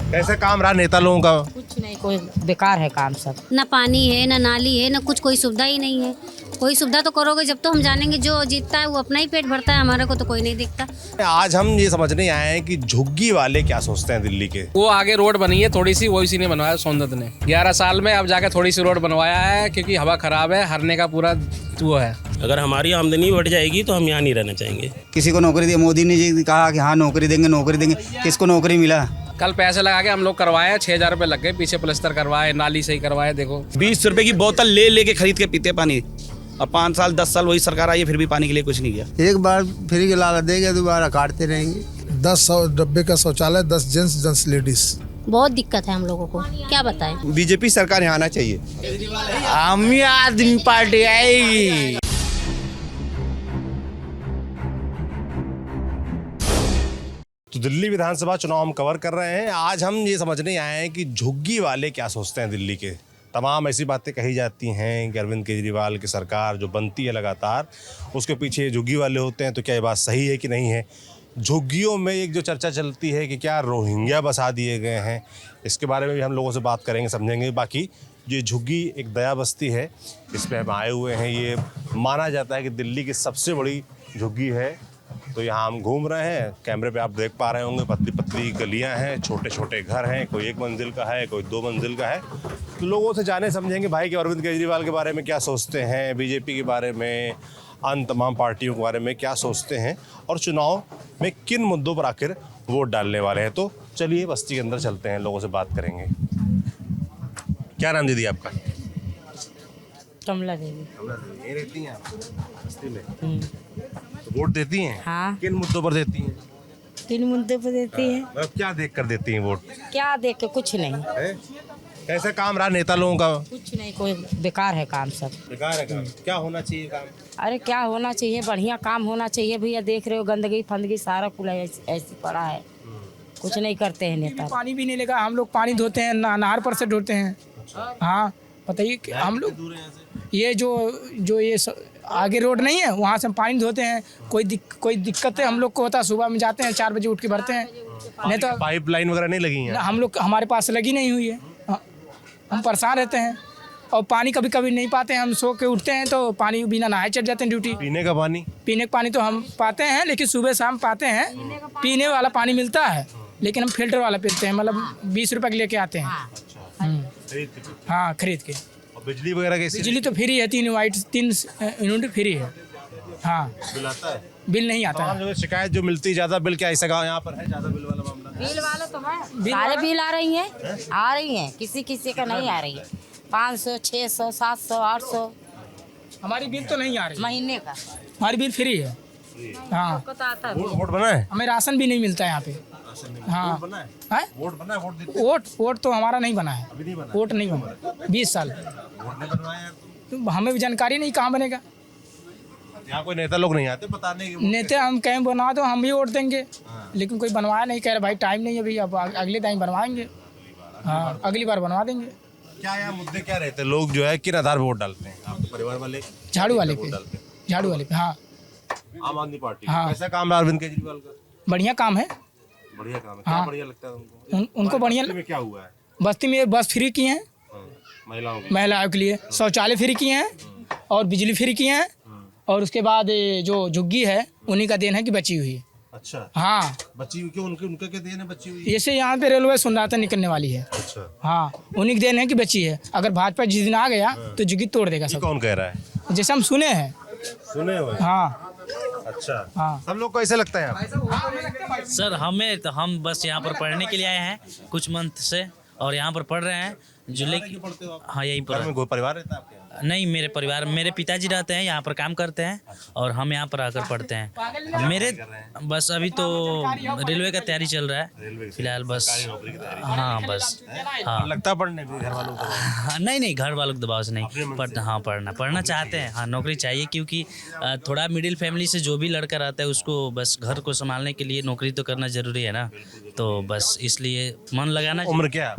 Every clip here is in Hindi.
कैसे काम रहा नेता लोगों का? कुछ नहीं, कोई बेकार है काम सब। ना पानी है, ना नाली है, ना कुछ, कोई सुविधा ही नहीं है। कोई सुविधा तो करोगे जब तो हम जानेंगे। जो जीतता है वो अपना ही पेट भरता है, हमारे को तो कोई नहीं दिखता। आज हम ये समझने आए हैं कि झुग्गी वाले क्या सोचते हैं दिल्ली के। वो आगे रोड बनी है थोड़ी सी, वो इसी ने बनवाया, सोनदत्त ने 11 साल में अब जाके थोड़ी सी रोड बनवाया है, क्योंकि हवा खराब है, हरने का पूरा वो है। अगर हमारी आमदनी बढ़ जाएगी तो हम यहाँ नहीं रहना चाहेंगे। किसी को नौकरी दी, मोदी ने जी कहा कि हाँ नौकरी देंगे, किसको नौकरी मिला? कल पैसे लगा के हम लोग करवाए, 6,000 रुपये लग गए, पीछे प्लास्टर करवाए, नाली सही करवाए। देखो 20 रुपए की बोतल ले के खरीद के पीते पानी, और 5 साल 10 साल वही सरकार आई है, फिर भी पानी के लिए कुछ नहीं किया। एक बार फ्री के लाला देंगे, दोबारा काटते रहेंगे। 10 डब्बे का शौचालय, 10 जेंट्स 10 लेडीज। बहुत दिक्कत है हम लोगों को, क्या बताएं। बीजेपी सरकार यहाँ आना चाहिए। आम आदमी पार्टी आएगी। तो दिल्ली विधानसभा चुनाव हम कवर कर रहे हैं। आज हम ये समझने आए हैं कि झुग्गी वाले क्या सोचते हैं दिल्ली के। तमाम ऐसी बातें कही जाती हैं कि अरविंद केजरीवाल की सरकार जो बनती है लगातार, उसके पीछे झुग्गी वाले होते हैं। तो क्या ये बात सही है कि नहीं है? झुग्गियों में एक जो चर्चा चलती है कि क्या रोहिंग्या बसा दिए गए हैं, इसके बारे में भी हम लोगों से बात करेंगे, समझेंगे। बाकी ये झुग्गी एक दया बस्ती है, इस पर हम आए हुए हैं। ये माना जाता है कि दिल्ली की सबसे बड़ी झुग्गी है। तो यहाँ हम घूम रहे हैं, कैमरे पे आप देख पा रहे होंगे, पतली पतली गलियाँ हैं, छोटे छोटे घर हैं, कोई 1 मंजिल का है, कोई 2 मंजिल का है। तो लोगों से जाने समझेंगे भाई कि अरविंद केजरीवाल के बारे में क्या सोचते हैं, बीजेपी के बारे में, अन्य तमाम पार्टियों के बारे में क्या सोचते हैं, और चुनाव में किन मुद्दों पर आखिर वोट डालने वाले हैं। तो चलिए बस्ती के अंदर चलते हैं, लोगों से बात करेंगे। क्या नाम दीदी आपका? कमला देवी। ये रहती हैं आप बस्ती में? तो वोट देती हैं? हाँ। किन मुद्दों पर देती हैं? 3 मुद्दे पे देती है। मतलब क्या देख कर देती हैं वोट? क्या देख के? कुछ नहीं। है? कैसे काम रहा नेता लोगों का? कुछ नहीं, कोई बेकार है काम सब। बेकार है काम। क्या होना चाहिए काम? अरे क्या होना चाहिए? बढ़िया काम होना चाहिए भैया। देख रहे हो गंदगी फंदगी सारा कुल ऐसी पड़ा है, कुछ नहीं करते हैं नेता। पानी भी नहीं लेगा, हम लोग पानी धोते हैं, नहर पर से धोते हैं। हाँ बताइए कि हम लोग ये जो ये आगे रोड नहीं है, वहाँ से हम पानी धोते हैं। कोई दिक्कत है हम लोग को होता है, सुबह में जाते हैं 4 बजे उठ के भरते हैं। नहीं तो पाइपलाइन वगैरह नहीं लगी है? हम लोग, हमारे पास लगी नहीं हुई है। हम परेशान रहते हैं, और पानी कभी कभी नहीं पाते हैं। हम सो के उठते हैं तो पानी बिना नहाए चढ़ जाते हैं ड्यूटी। पीने का पानी तो हम पाते हैं, लेकिन सुबह शाम पाते हैं। पीने वाला पानी मिलता है, लेकिन हम फिल्टर वाला पीते हैं, मतलब 20 रुपए के लेके आते हैं। हाँ खरीद के। और बिजली वगैरह कैसी? बिजली तो फ्री है, 3 यूनिट फ्री है। हाँ बिल आता है? बिल नहीं आता है। जो शिकायत जो मिलती है ज्यादा बिल, क्या ऐसा यहाँ पर है ज्यादा बिल वाला मामला? बिल वाला तो है, सारे बिल आ रही हैं, किसी का नहीं आ रही है। 500, 600, 700, 800। हमारी बिल तो नहीं आ रही महीने का। हमारी बिल फ्री है। हाँ वोट बना है? हमें राशन भी नहीं मिलता है यहाँ पे। हाँ वोट बना है? वोट बना है? वोट देते? वोट तो हमारा नहीं बना है। अभी नहीं बना? वोट नहीं बना 20 साल। वोट नहीं बनवाया यार तुम? तो हमें भी जानकारी नहीं, कहाँ बनेगा। यहाँ कोई नेता लोग नहीं आते बताने के? नेता हम कहीं बना दो, हम भी वोट देंगे। लेकिन कोई बनवाया नहीं, कह रहे भाई टाइम नहीं है अभी, अब अगले टाइम बनवाएंगे। हाँ अगली बार बनवा देंगे। क्या यहाँ मुद्दे क्या रहते हैं? लोग जो है किन आधार पर वोट डालते हैं? आप तो परिवार वाले झाड़ू वाले पे। हाँ आम आदमी पार्टी। हाँ। कैसा काम है अरविंद केजरीवाल का? बढ़िया काम है। बढ़िया काम है। क्या हाँ। बढ़िया लगता है तुमको? उनको बढ़िया बस्ती में क्या हुआ है? बस्ती में बस फ्री किए हैं महिलाओं के लिए, शौचालय फ्री किए हैं, और बिजली फ्री किए हैं। और उसके बाद जो झुग्गी है उन्हीं का देन है कि बची हुई है। अच्छा। हाँ बची हुई क्यों? उनका क्या देन है बची हुई? जैसे यहाँ पे रेलवे सुनराता निकलने वाली है। अच्छा। हाँ उन्हीं के देन है कि बची है। अगर भाजपा जिस दिन आ गया तो झुग्गी तोड़ देगा सब। कौन कह रहा है? जैसे हम सुने हैं। सुने हुए? हाँ। अच्छा। हाँ सब लोग को ऐसे लगता है यहाँ? सर हम बस यहाँ पर पढ़ने के लिए आए हैं कुछ मंथ से, और यहाँ पर पढ़ रहे हैं। हाँ यहीं पर। घर में कोई परिवार रहता है आपके? नहीं, मेरे पिताजी रहते हैं यहाँ पर, काम करते हैं, और हम यहाँ पर आकर पढ़ते हैं। मेरे बस अभी तो रेलवे का तैयारी चल रहा है फिलहाल, बस। हाँ बस। हाँ लगता है पढ़ने में घर वालों को? नहीं, घर वालों के दबाव से नहीं। हाँ पढ़ना चाहते हैं। हाँ नौकरी चाहिए, क्योंकि थोड़ा मिडिल फैमिली से जो भी लड़का रहता है उसको बस घर को संभालने के लिए नौकरी तो करना जरूरी है ना। तो बस इसलिए मन लगाना। उम्र क्या?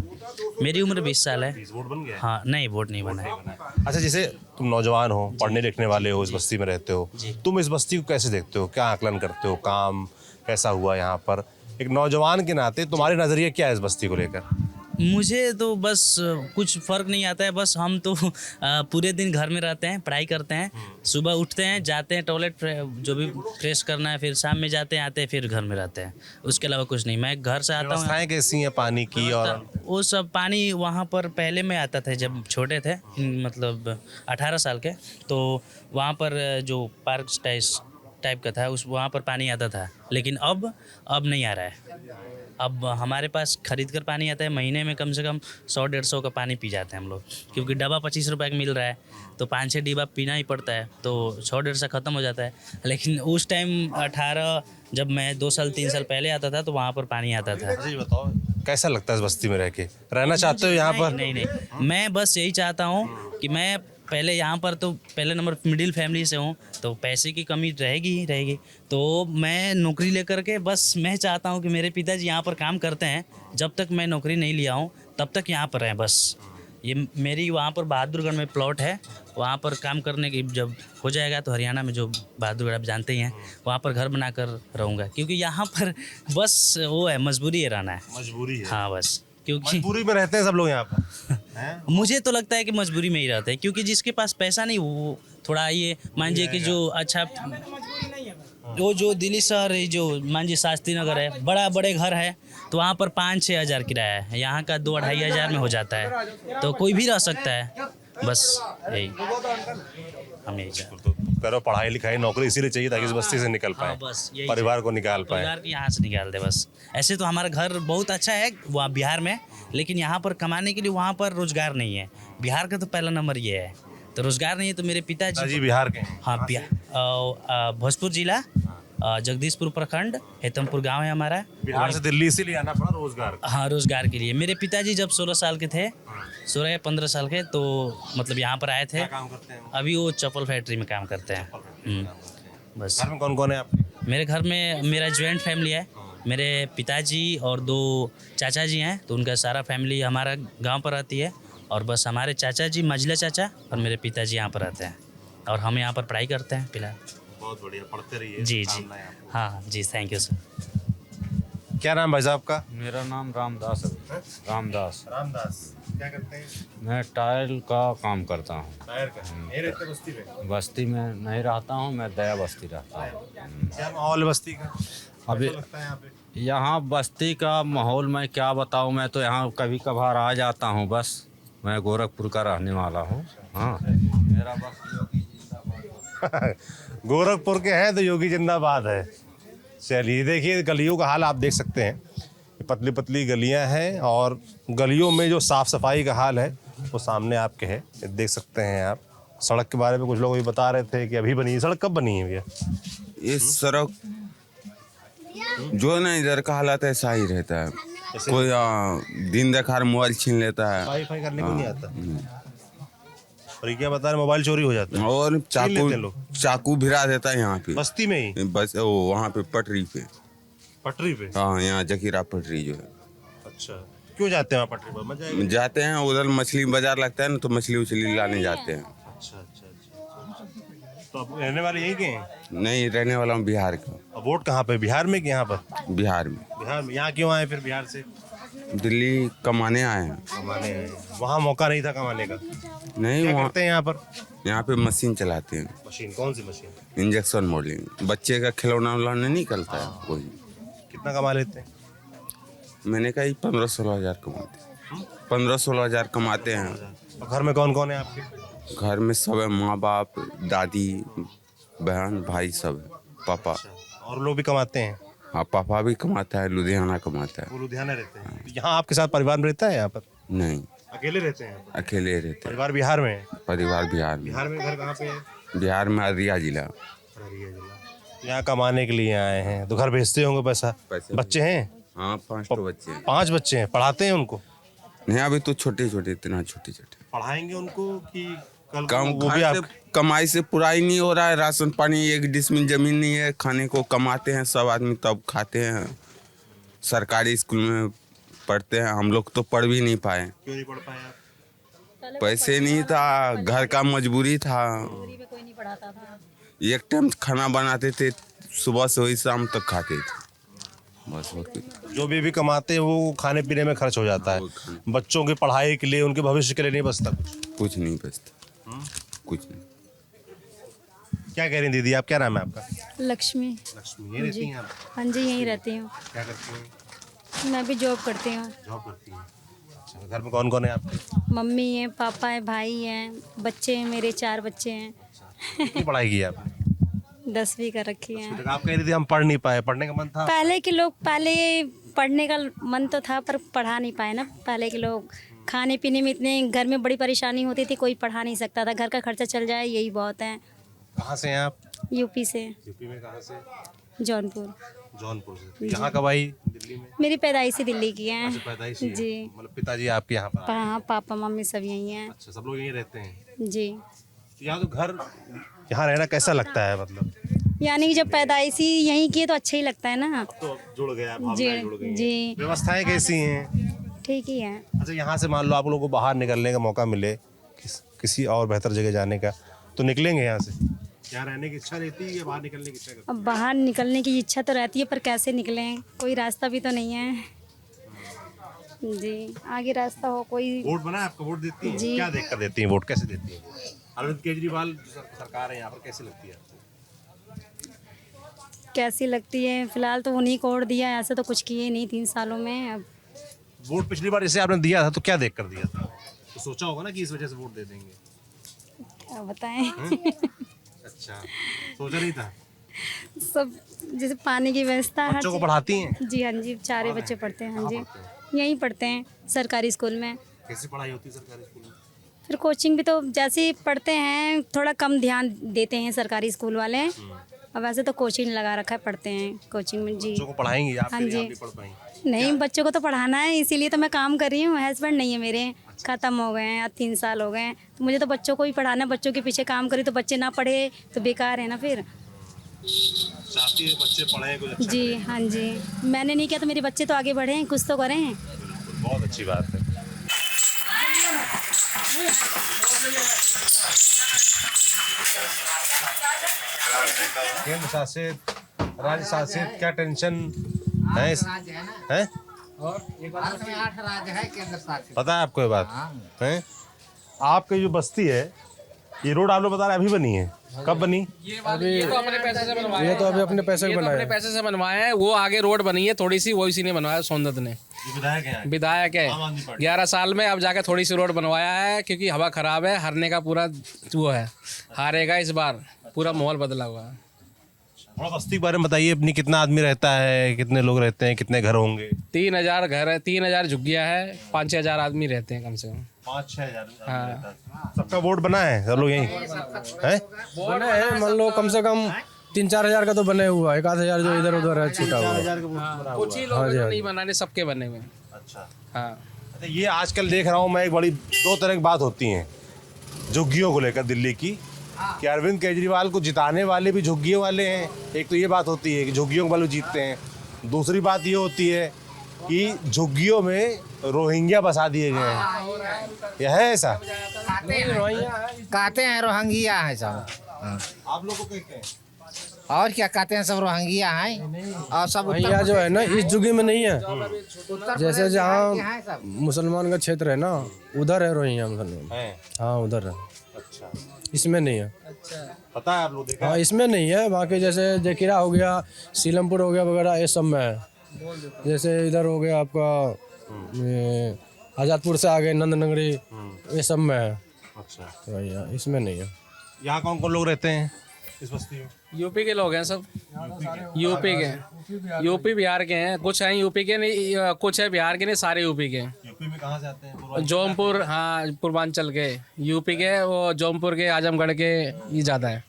मेरी उम्र 20 साल है। वोट बन गया? हाँ नहीं, वोट नहीं बना है। अच्छा, जैसे तुम नौजवान हो, पढ़ने लिखने वाले हो, इस बस्ती में रहते हो, तुम इस बस्ती को कैसे देखते हो? क्या आकलन करते हो? काम कैसा हुआ यहाँ पर? एक नौजवान के नाते तुम्हारे नज़रिए क्या है इस बस्ती को लेकर? मुझे तो बस कुछ फ़र्क नहीं आता है। बस हम तो पूरे दिन घर में रहते हैं, पढ़ाई करते हैं, सुबह उठते हैं, जाते हैं टॉयलेट जो भी फ्रेश करना है, फिर शाम में जाते हैं, आते हैं, फिर घर में रहते हैं। उसके अलावा कुछ नहीं। मैं घर से आता हूँ। व्यवस्थाएं कैसी हैं पानी की? और वो सब पानी वहाँ पर पहले में आता था जब छोटे थे, मतलब 18 साल के, तो वहाँ पर जो पार्क टाइप का था उस वहाँ पर पानी आता था। लेकिन अब नहीं आ रहा है। अब हमारे पास खरीद कर पानी आता है। महीने में कम से कम 100-150 का पानी पी जाते हैं हम लोग, क्योंकि डब्बा 25 रुपये का मिल रहा है, तो 5-6 डिब्बा पीना ही पड़ता है, तो 100-150 ख़त्म हो जाता है। लेकिन उस टाइम 18 जब मैं 2 साल 3 साल पहले आता था तो वहाँ पर पानी आता था। जी बताओ, कैसा लगता है इस बस्ती में रह के? रहना चाहते हो यहाँ पर? नहीं, मैं बस यही चाहता हूँ कि मैं पहले यहाँ पर तो पहले नंबर मिडिल फैमिली से हूँ, तो पैसे की कमी रहेगी ही रहेगी। तो मैं नौकरी लेकर के बस मैं चाहता हूँ कि मेरे पिताजी यहाँ पर काम करते हैं, जब तक मैं नौकरी नहीं लिया हूँ तब तक यहाँ पर रहें बस। ये मेरी वहाँ पर बहादुरगढ़ में प्लॉट है, वहाँ पर काम करने की जब हो जाएगा तो हरियाणा में जो बहादुरगढ़ आप जानते ही हैं, वहाँ पर घर बनाकर रहूँगा, क्योंकि यहाँ पर बस वो है, मजबूरी है रहना है। मजबूरी है? हाँ बस, क्योंकि मजबूरी में रहते हैं सब लोग यहाँ पर। मुझे तो लगता है कि मजबूरी में ही रहते हैं, क्योंकि जिसके पास पैसा नहीं वो थोड़ा ये मान लीजिए कि जो अच्छा वो जो दिल्ली शहर है, जो मान लीजिए शास्त्री नगर है, बड़े घर है, तो वहाँ पर 5-6 हज़ार किराया है, यहाँ का 2-2.5 हज़ार में हो जाता है, तो कोई भी रह सकता है। बस यही हम यही चाहते तो करो पढ़ाई लिखाई नौकरी इसीलिए चाहिए ताकि इस बस्ती से निकल पाए, बस यही परिवार को निकाल पाए। परिवार के यहाँ से निकाल दे बस। ऐसे तो हमारा घर बहुत अच्छा है वहाँ बिहार में, लेकिन यहाँ पर कमाने के लिए वहाँ पर रोजगार नहीं है। बिहार का तो पहला नंबर ये है, तो रोजगार नहीं है। तो मेरे पिताजी बिहार के हैं? हाँ, बिहार, भोजपुर जिला, जगदीशपुर प्रखंड, हेतमपुर गांव है हमारा। बिहार से दिल्ली इसीलिए आना पड़ा रोजगार? हाँ, रोजगार के लिए। मेरे पिताजी जब 16 साल के थे, 16 या 15 साल के, तो मतलब यहाँ पर आए थे। क्या काम करते हैं? अभी वो चप्पल फैक्ट्री में काम करते हैं। बस। घर में कौन कौन है आपके? मेरे घर में मेरा जॉइंट फैमिली है। मेरे पिताजी और 2 चाचा जी हैं, तो उनका सारा फैमिली हमारा गांव पर रहती है। और बस हमारे चाचा जी, मझले चाचा, और मेरे पिताजी यहाँ पर रहते हैं, और हम यहाँ पर पढ़ाई करते हैं फिलहाल। बहुत बढ़िया, पढ़ते रहिए। जी। हाँ जी, थैंक यू सर। क्या नाम भाई साहब का? मेरा नाम रामदास है। रामदास। क्या करते हैं? मैं टाइल का काम करता हूँ। टायर का? नहीं रहते बस्ती में? बस्ती में नहीं रहता हूँ, मैं दया बस्ती रहता हूँ। क्या माहौल है बस्ती का? अभी लगता है यहाँ पे? यहाँ बस्ती का माहौल मैं क्या बताऊँ, मैं तो यहाँ कभी कभार आ जाता हूँ। बस मैं गोरखपुर का रहने वाला हूँ। हाँ, मेरा गोरखपुर के हैं तो योगी जिंदाबाद है। चलिए देखिए, गलियों का हाल आप देख सकते हैं, पतली पतली गलियां हैं, और गलियों में जो साफ़ सफाई का हाल है वो सामने आपके है, देख सकते हैं आप। सड़क के बारे में कुछ लोग ये बता रहे थे कि अभी बनी है। सड़क कब बनी है भैया? इस सड़क जो है ना, इधर का हालात ऐसा ही रहता है। कोई दिन देखार मोबाइल छीन लेता है, वाईफाई करने को नहीं आता। और ये क्या बता रहे, मोबाइल चोरी हो जाता है और चाकू भिरा देता है यहाँ पे बस्ती में ही। बस वो वहाँ पे पटरी पे। हाँ, यहाँ जकीरा पटरी जो है। अच्छा, क्यों जाते हैं वहाँ पटरी पर? मजा आएगा। जाते हैं उधर, मछली बाजार लगता है ना, तो मछली उछली लाने जाते हैं। अच्छा। तो आप रहने वाले यहीं के हैं? नहीं, रहने वाला हूँ बिहार का। अब वोट कहाँ पे, बिहार में कि यहाँ पर? बिहार में। बिहार में? यहाँ क्यों आए फिर बिहार से? दिल्ली कमाने आए हैं। कमाने आए? वहाँ मौका नहीं था कमाने का? नहीं, क्या वहाँ करते हैं यहाँ पर? यहाँ पे मशीन चलाते हैं। मशीन? कौन सी मशीन? इंजेक्शन मोल्डिंग, बच्चे का खिलौना उलौना नहीं निकलता है, वही। कितना कमा लेते हैं? मैंने कहा 15-16 हज़ार कमाते हैं। 15-16 हज़ार कमाते हैं। घर में कौन कौन है आपके? घर में सब है, माँ बाप, दादी, बहन, भाई सब है, पापा। और लोग भी कमाते हैं? हाँ, पापा भी कमाता है, लुधियाना कमाता है। वो लुधियाना रहते हैं। यहाँ आपके साथ परिवार में रहता है यहाँ पर? नहीं, अकेले रहते हैं? अकेले रहते हैं। परिवार बिहार में है? परिवार बिहार में। बिहार में घर कहाँ पे है? बिहार में अररिया जिला। यहाँ कमाने के लिए आए हैं, तो घर भेजते होंगे पैसा? बच्चे हैं? हाँ, 5 बच्चे हैं। 5 बच्चे हैं? पढ़ाते हैं उनको? नहीं, अभी तो छोटे छोटे, इतना छोटे छोटे। पढ़ाएंगे उनको कि कल कम वो भी आप? कमाई से पूरा ही नहीं हो रहा है। राशन पानी, 1 डिसमिल जमीन नहीं है, खाने को कमाते हैं सब आदमी, तब खाते हैं। सरकारी स्कूल में पढ़ते हैं, हम लोग तो पढ़ भी नहीं पाए। क्यों नहीं पढ़ पाए आप? पैसे नहीं था, घर का मजबूरी था। एक टाइम खाना बनाते थे, सुबह से वही शाम तक खाते थे। बस और कुछ जो भी कमाते हैं वो खाने पीने में खर्च हो जाता है, बच्चों की पढ़ाई के लिए, उनके भविष्य के लिए नहीं बचता कुछ नहीं बचता, कुछ नहीं। क्या कह रही हैं दीदी, आप क्या नाम है आपका? लक्ष्मी। लक्ष्मी, ये रहती हैं आप? हाँ जी, यहीं रहती हूँ। क्या करती हैं? मैं भी जॉब करती हूँ। जॉब करती हैं। अच्छा, घर में कौन कौन है आपके? मम्मी है, पापा है, भाई हैं, बच्चे हैं, मेरे 4 बच्चे हैं। कितनी पढ़ाई की है आपने? 10वीं कर रखी है। आप कह रही थी हम पढ़ नहीं पाए, पढ़ने का मन था? पहले के लोग, पहले पढ़ने का मन तो था पर पढ़ा नहीं पाए ना। पहले के लोग खाने पीने में इतने, घर में बड़ी परेशानी होती थी, कोई पढ़ा नहीं सकता था। घर का खर्चा चल जाए यही बहुत है। कहाँ से हैं आप? यूपी से। यूपी में कहाँ से? जौनपुर। जौनपुर से। यहाँ कब आई दिल्ली में? मेरी पैदाइशी दिल्ली की है। अच्छा, पैदाइशी है। जी। मतलब पिताजी आपके यहाँ पर? हाँ, पापा मम्मी सब यहीं हैं। अच्छा, सब लोग यहीं रहते हैं? जी। यहाँ तो घर, यहाँ रहना कैसा लगता है मतलब? यानी कि जब पैदाइशी यहीं की है तो अच्छा ही लगता है ना। तो जुड़ गया, भावनाएं जी, जुड़ गई। जी। व्यवस्थाएं कैसी हैं? ठीक ही है। अच्छा, यहाँ से मान लो आप लोगों को बाहर निकलने का मौका मिले, किसी और बेहतर जगह जाने का, तो निकलेंगे यहाँ से? यहाँ रहने की इच्छा रहती है या बाहर निकलने की इच्छा करते हैं? अब बाहर निकलने की इच्छा तो रहती है पर कैसे निकलें, कोई रास्ता भी तो नहीं है। जी, आगे रास्ता हो कोई। वोट बना है आपका? वोट देती हैं? जी। क्या देख कर देती हैं वोट, कैसे देती हैं? अरविंद केजरीवाल जो सरकार है यहाँ पर, कैसी लगती है आपको? कैसी लगती है? फिलहाल तो उन्हीं को वोट दिया है, ऐसे तो कुछ किए नहीं 3 सालों में। अब वोट पिछली बार जैसे आपने दिया था तो क्या देख कर दिया था? तो सोचा होगा ना कि इस वजह से वोट दे देंगे। क्या बताएं। अच्छा, सोचा नहीं था? सब जैसे पानी की व्यवस्था है। बच्चों को पढ़ाती हैं? जी हाँ जी, 4 बच्चे पढ़ते हैं। हाँ जी, यहीं पढ़ते हैं सरकारी स्कूल में। कैसी पढ़ाई होती है सरकारी स्कूल में? फिर कोचिंग भी तो जैसे ही पढ़ते हैं, थोड़ा कम ध्यान देते हैं सरकारी स्कूल वाले। अब वैसे तो कोचिंग लगा रखा है, पढ़ते हैं कोचिंग में। जी। बच्चों को पढ़ाएंगी आप? हाँ जी। आप भी पढ़ पाएंगी? नहीं, बच्चों को तो पढ़ाना है, इसीलिए तो मैं काम कर रही हूँ। हस्बैंड नहीं है मेरे, ख़त्म हो गए हैं, अब 3 साल हो गए हैं। तो मुझे तो बच्चों को ही पढ़ाना है। बच्चों के पीछे काम करी तो बच्चे ना पढ़े तो बेकार है ना फिर। चाहती है बच्चे पढ़ें कुछ अच्छा जी हाँ जी, मैंने नहीं किया तो मेरे बच्चे तो आगे बढ़ें, कुछ तो करें। बहुत अच्छी बात है। केंद्र शासित, राज्य शासित, क्या टेंशन है? हैं? भारत में 8 राज्य है केंद्र शासित। पता है आपको ये बात? हैं? आपकी जो बस्ती है, ये रोड आप लोग बता रहे अभी बनी है? कब बनी? ये तो अपने पैसे से बनवाया है। ये तो अभी अपने पैसे ये तो बनाए अपने पैसे से बनवाए हैं। वो आगे रोड बनी है थोड़ी सी, वो इसी ने बनवाया, सोनदत्त ने। विधायक है? विधायक है। 11 साल में अब जाके थोड़ी सी रोड बनवाया है, क्योंकि हवा खराब है, हारने का पूरा वो है, हारेगा इस बार, पूरा माहौल बदला हुआ है। थोड़ा बस्ती के बारे में बताइए अपनी, कितना आदमी रहता है, कितने लोग रहते हैं, कितने घर होंगे? 3000 घर है, 3000 झुग्गियाँ है, 5-6 हजार आदमी रहते हैं कम से कम। 5-6 हजार? हाँ। सबका वोट बना है? सब लोग यहीं हैं? बने हैं, मान लो कम से कम 3-4 हजार का तो बने हुआ है। 1-8 हजार जो इधर उधर है छूटा हुआ। कुछ ही लोग नहीं बनाने, सबके बने हुए। अच्छा। हाँ। अच्छा, ये आजकल देख रहा हूँ मैं, एक बड़ी 2 तरह की बात होती हैं झुग्गियों को लेकर दिल्ली की, कि अरविंद केजरीवाल को जिताने वाले भी झुग्गियों वाले हैं। एक तो ये बात होती है कि झुग्गियों वाले जीतते हैं। दूसरी बात ये होती है कि झुग्गियों में रोहिंग्या बसा दिए गए हैं। यह है ऐसा? कहते हैं रोहिंग्या है सब। आप लोगों को कहते हैं? और क्या कहते हैं, सब रोहिंग्या हैं। और सब यहाँ जो है ना, इस जुगी में नहीं है। जैसे जहाँ मुसलमान का क्षेत्र है ना, उधर है रोहिंग्या मुसलमान। हाँ, उधर है। अच्छा, इसमें नहीं है। अच्छा, पता है आप लोग देखा? हाँ, इसमें नहीं है। बाकी जैसे जकीरा हो गया, सीलमपुर हो गया वगैरह, ये सब में है। जैसे इधर हो गया आपका आज़ादपुर से आगे नंदनगरी, ये सब में है। अच्छा, इसमें नहीं है। यहाँ कौन कौन लोग रहते हैं इस बस्ती में? यूपी के लोग हैं सब। यूपी के, यूपी बिहार के हैं। कुछ हैं यूपी के, नहीं कुछ है बिहार के, नहीं सारे यूपी के। यूपी में कहाँ से आते हैं? जौनपुर, हाँ, पूर्वांचल के। यूपी के वो जौनपुर के, आजमगढ़ के, ये ज़्यादा है।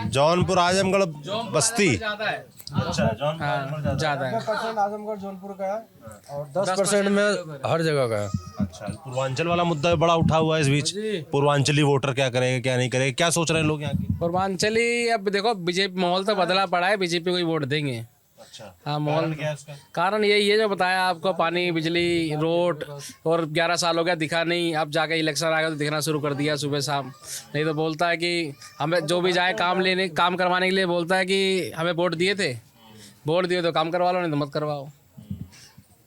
जौनपुर आजमगढ़ बस्ती ज़्यादा है। अच्छा, जौनपुर ज़्यादा है। 10% आजमगढ़ जौनपुर का है और 10% में हर जगह का है। अच्छा, पूर्वांचल वाला मुद्दा बड़ा उठा हुआ है इस बीच। पूर्वांचली वोटर क्या करेंगे, क्या नहीं करेंगे, क्या सोच रहे हैं लोग यहाँ के? पूर्वांचली, अब देखो बीजेपी, माहौल तो बदला पड़ा है, बीजेपी को ही वोट देंगे। अच्छा, हाँ, माहौल क्या है उसका? कारण यही है जो बताया आपको, पानी, बिजली, रोड। और 11 साल हो गया दिखा नहीं, अब जाके इलेक्शन आ गया तो दिखना शुरू कर दिया सुबह शाम। नहीं तो बोलता है कि हमें जो भी जाए काम करवाने के लिए बोलता है कि हमें वोट दिए थे, वोट दिए तो काम करवा लो, नहीं तो मत करवाओ।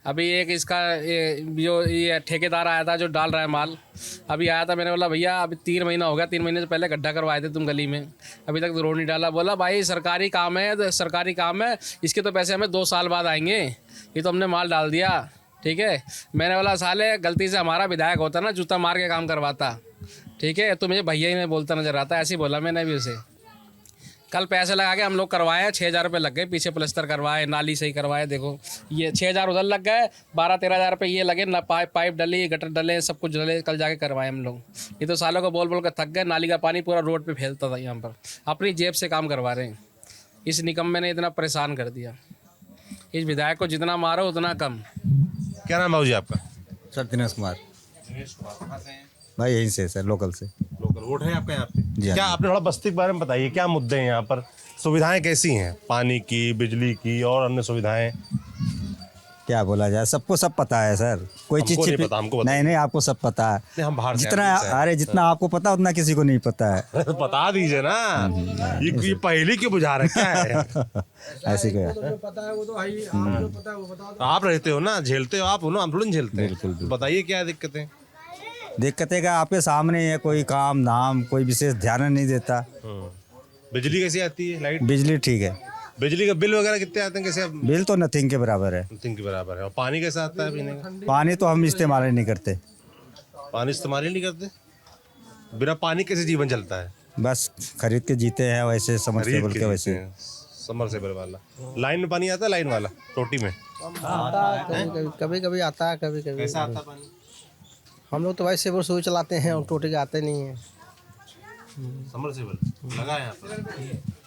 अभी एक इसका ये ठेकेदार आया था जो डाल रहा है माल, अभी आया था, मैंने बोला भैया अभी 3 महीना हो गया, 3 महीने से पहले गड्ढा करवाए थे तुम गली में, अभी तक तो रोड नहीं डाला। बोला भाई सरकारी काम है, तो सरकारी काम है, इसके तो पैसे हमें 2 साल बाद आएंगे, ये तो हमने माल डाल दिया, ठीक है। मैंने बोला साले गलती से हमारा विधायक होता ना, जूता मार के काम करवाता, ठीक है, तो मुझे भैया ही में बोलता नजर आता, ऐसे ही बोला मैंने भी उसे। कल पैसे लगा के हम लोग करवाए, 6,000 रुपये लग गए, पीछे प्लास्टर करवाए, नाली सही करवाए, देखो ये 6,000 उधर लग गए, 12-13 हज़ार रुपये ये लगे ना, पाइप डली, गटर डले, सब कुछ डले, कल जाके करवाए हम लोग। ये तो सालों को बोल बोल कर थक गए, नाली का पानी पूरा रोड पे फैलता था, यहाँ पर अपनी जेब से काम करवा रहे हैं। इस निकम्मे ने इतना परेशान कर दिया, इस विधायक को जितना मारो उतना कम। क्या नाम भाऊ जी आपका? सर दिनेश कुमार। दिनेश कुमार कहाँ से हैं? भाई यहीं से सर, लोकल से। लोकल वोट है आपका यहाँ पे? जी क्या आपने थोड़ा बस्ती के बारे में बताइए, क्या मुद्दे हैं यहाँ पर, सुविधाएं कैसी हैं, पानी की, बिजली की और अन्य सुविधाएं? क्या बोला जाए, सबको सब पता है सर, कोई चीज हमको नहीं पता, हमको बताइए। नहीं आपको सब पता है। नहीं, हम बाहर से जितना हैं, हमसे हैं। अरे जितना आपको पता उतना किसी को नहीं पता है। बता दीजिए ना, ये पहली क्यों बुझा रहे, क्या है? ऐसे क्या पता है वो तो भाई, आपको पता है वो बता दो। आप रहते हो ना, झेलते हो आप हो ना, हम थोड़ी झेलते हैं। बिल्कुल। बताइए क्या दिक्कतें? दिक्कतें का आपके सामने है, कोई काम धाम कोई विशेष ध्यान नहीं देता। बिजली कैसी आती है, लाइट? बिजली ठीक है। बिजली का बिल वगैरह कितने आते हैं, कैसे? बिल तो नथिंग के बराबर है। नथिंग के बराबर है। और पानी कैसा आता है पीने का? पानी तो हम इस्तेमाल ही नहीं करते। पानी इस्तेमाल ही नहीं करते? बिना पानी कैसे जीवन चलता है? बस खरीद के जीते हैं, वैसे समरसेबल के वैसे। समरसेबल वाला। लाइन में पानी आता है, लाइन वाला टोटी में? कभी कभी आता है, कभी कभी। कैसा आता है पानी? हम लोग तो भाई सेवर सुई चलाते हैं और टोटी के आते नहीं है। समरसेबल लगा है यहाँ पर।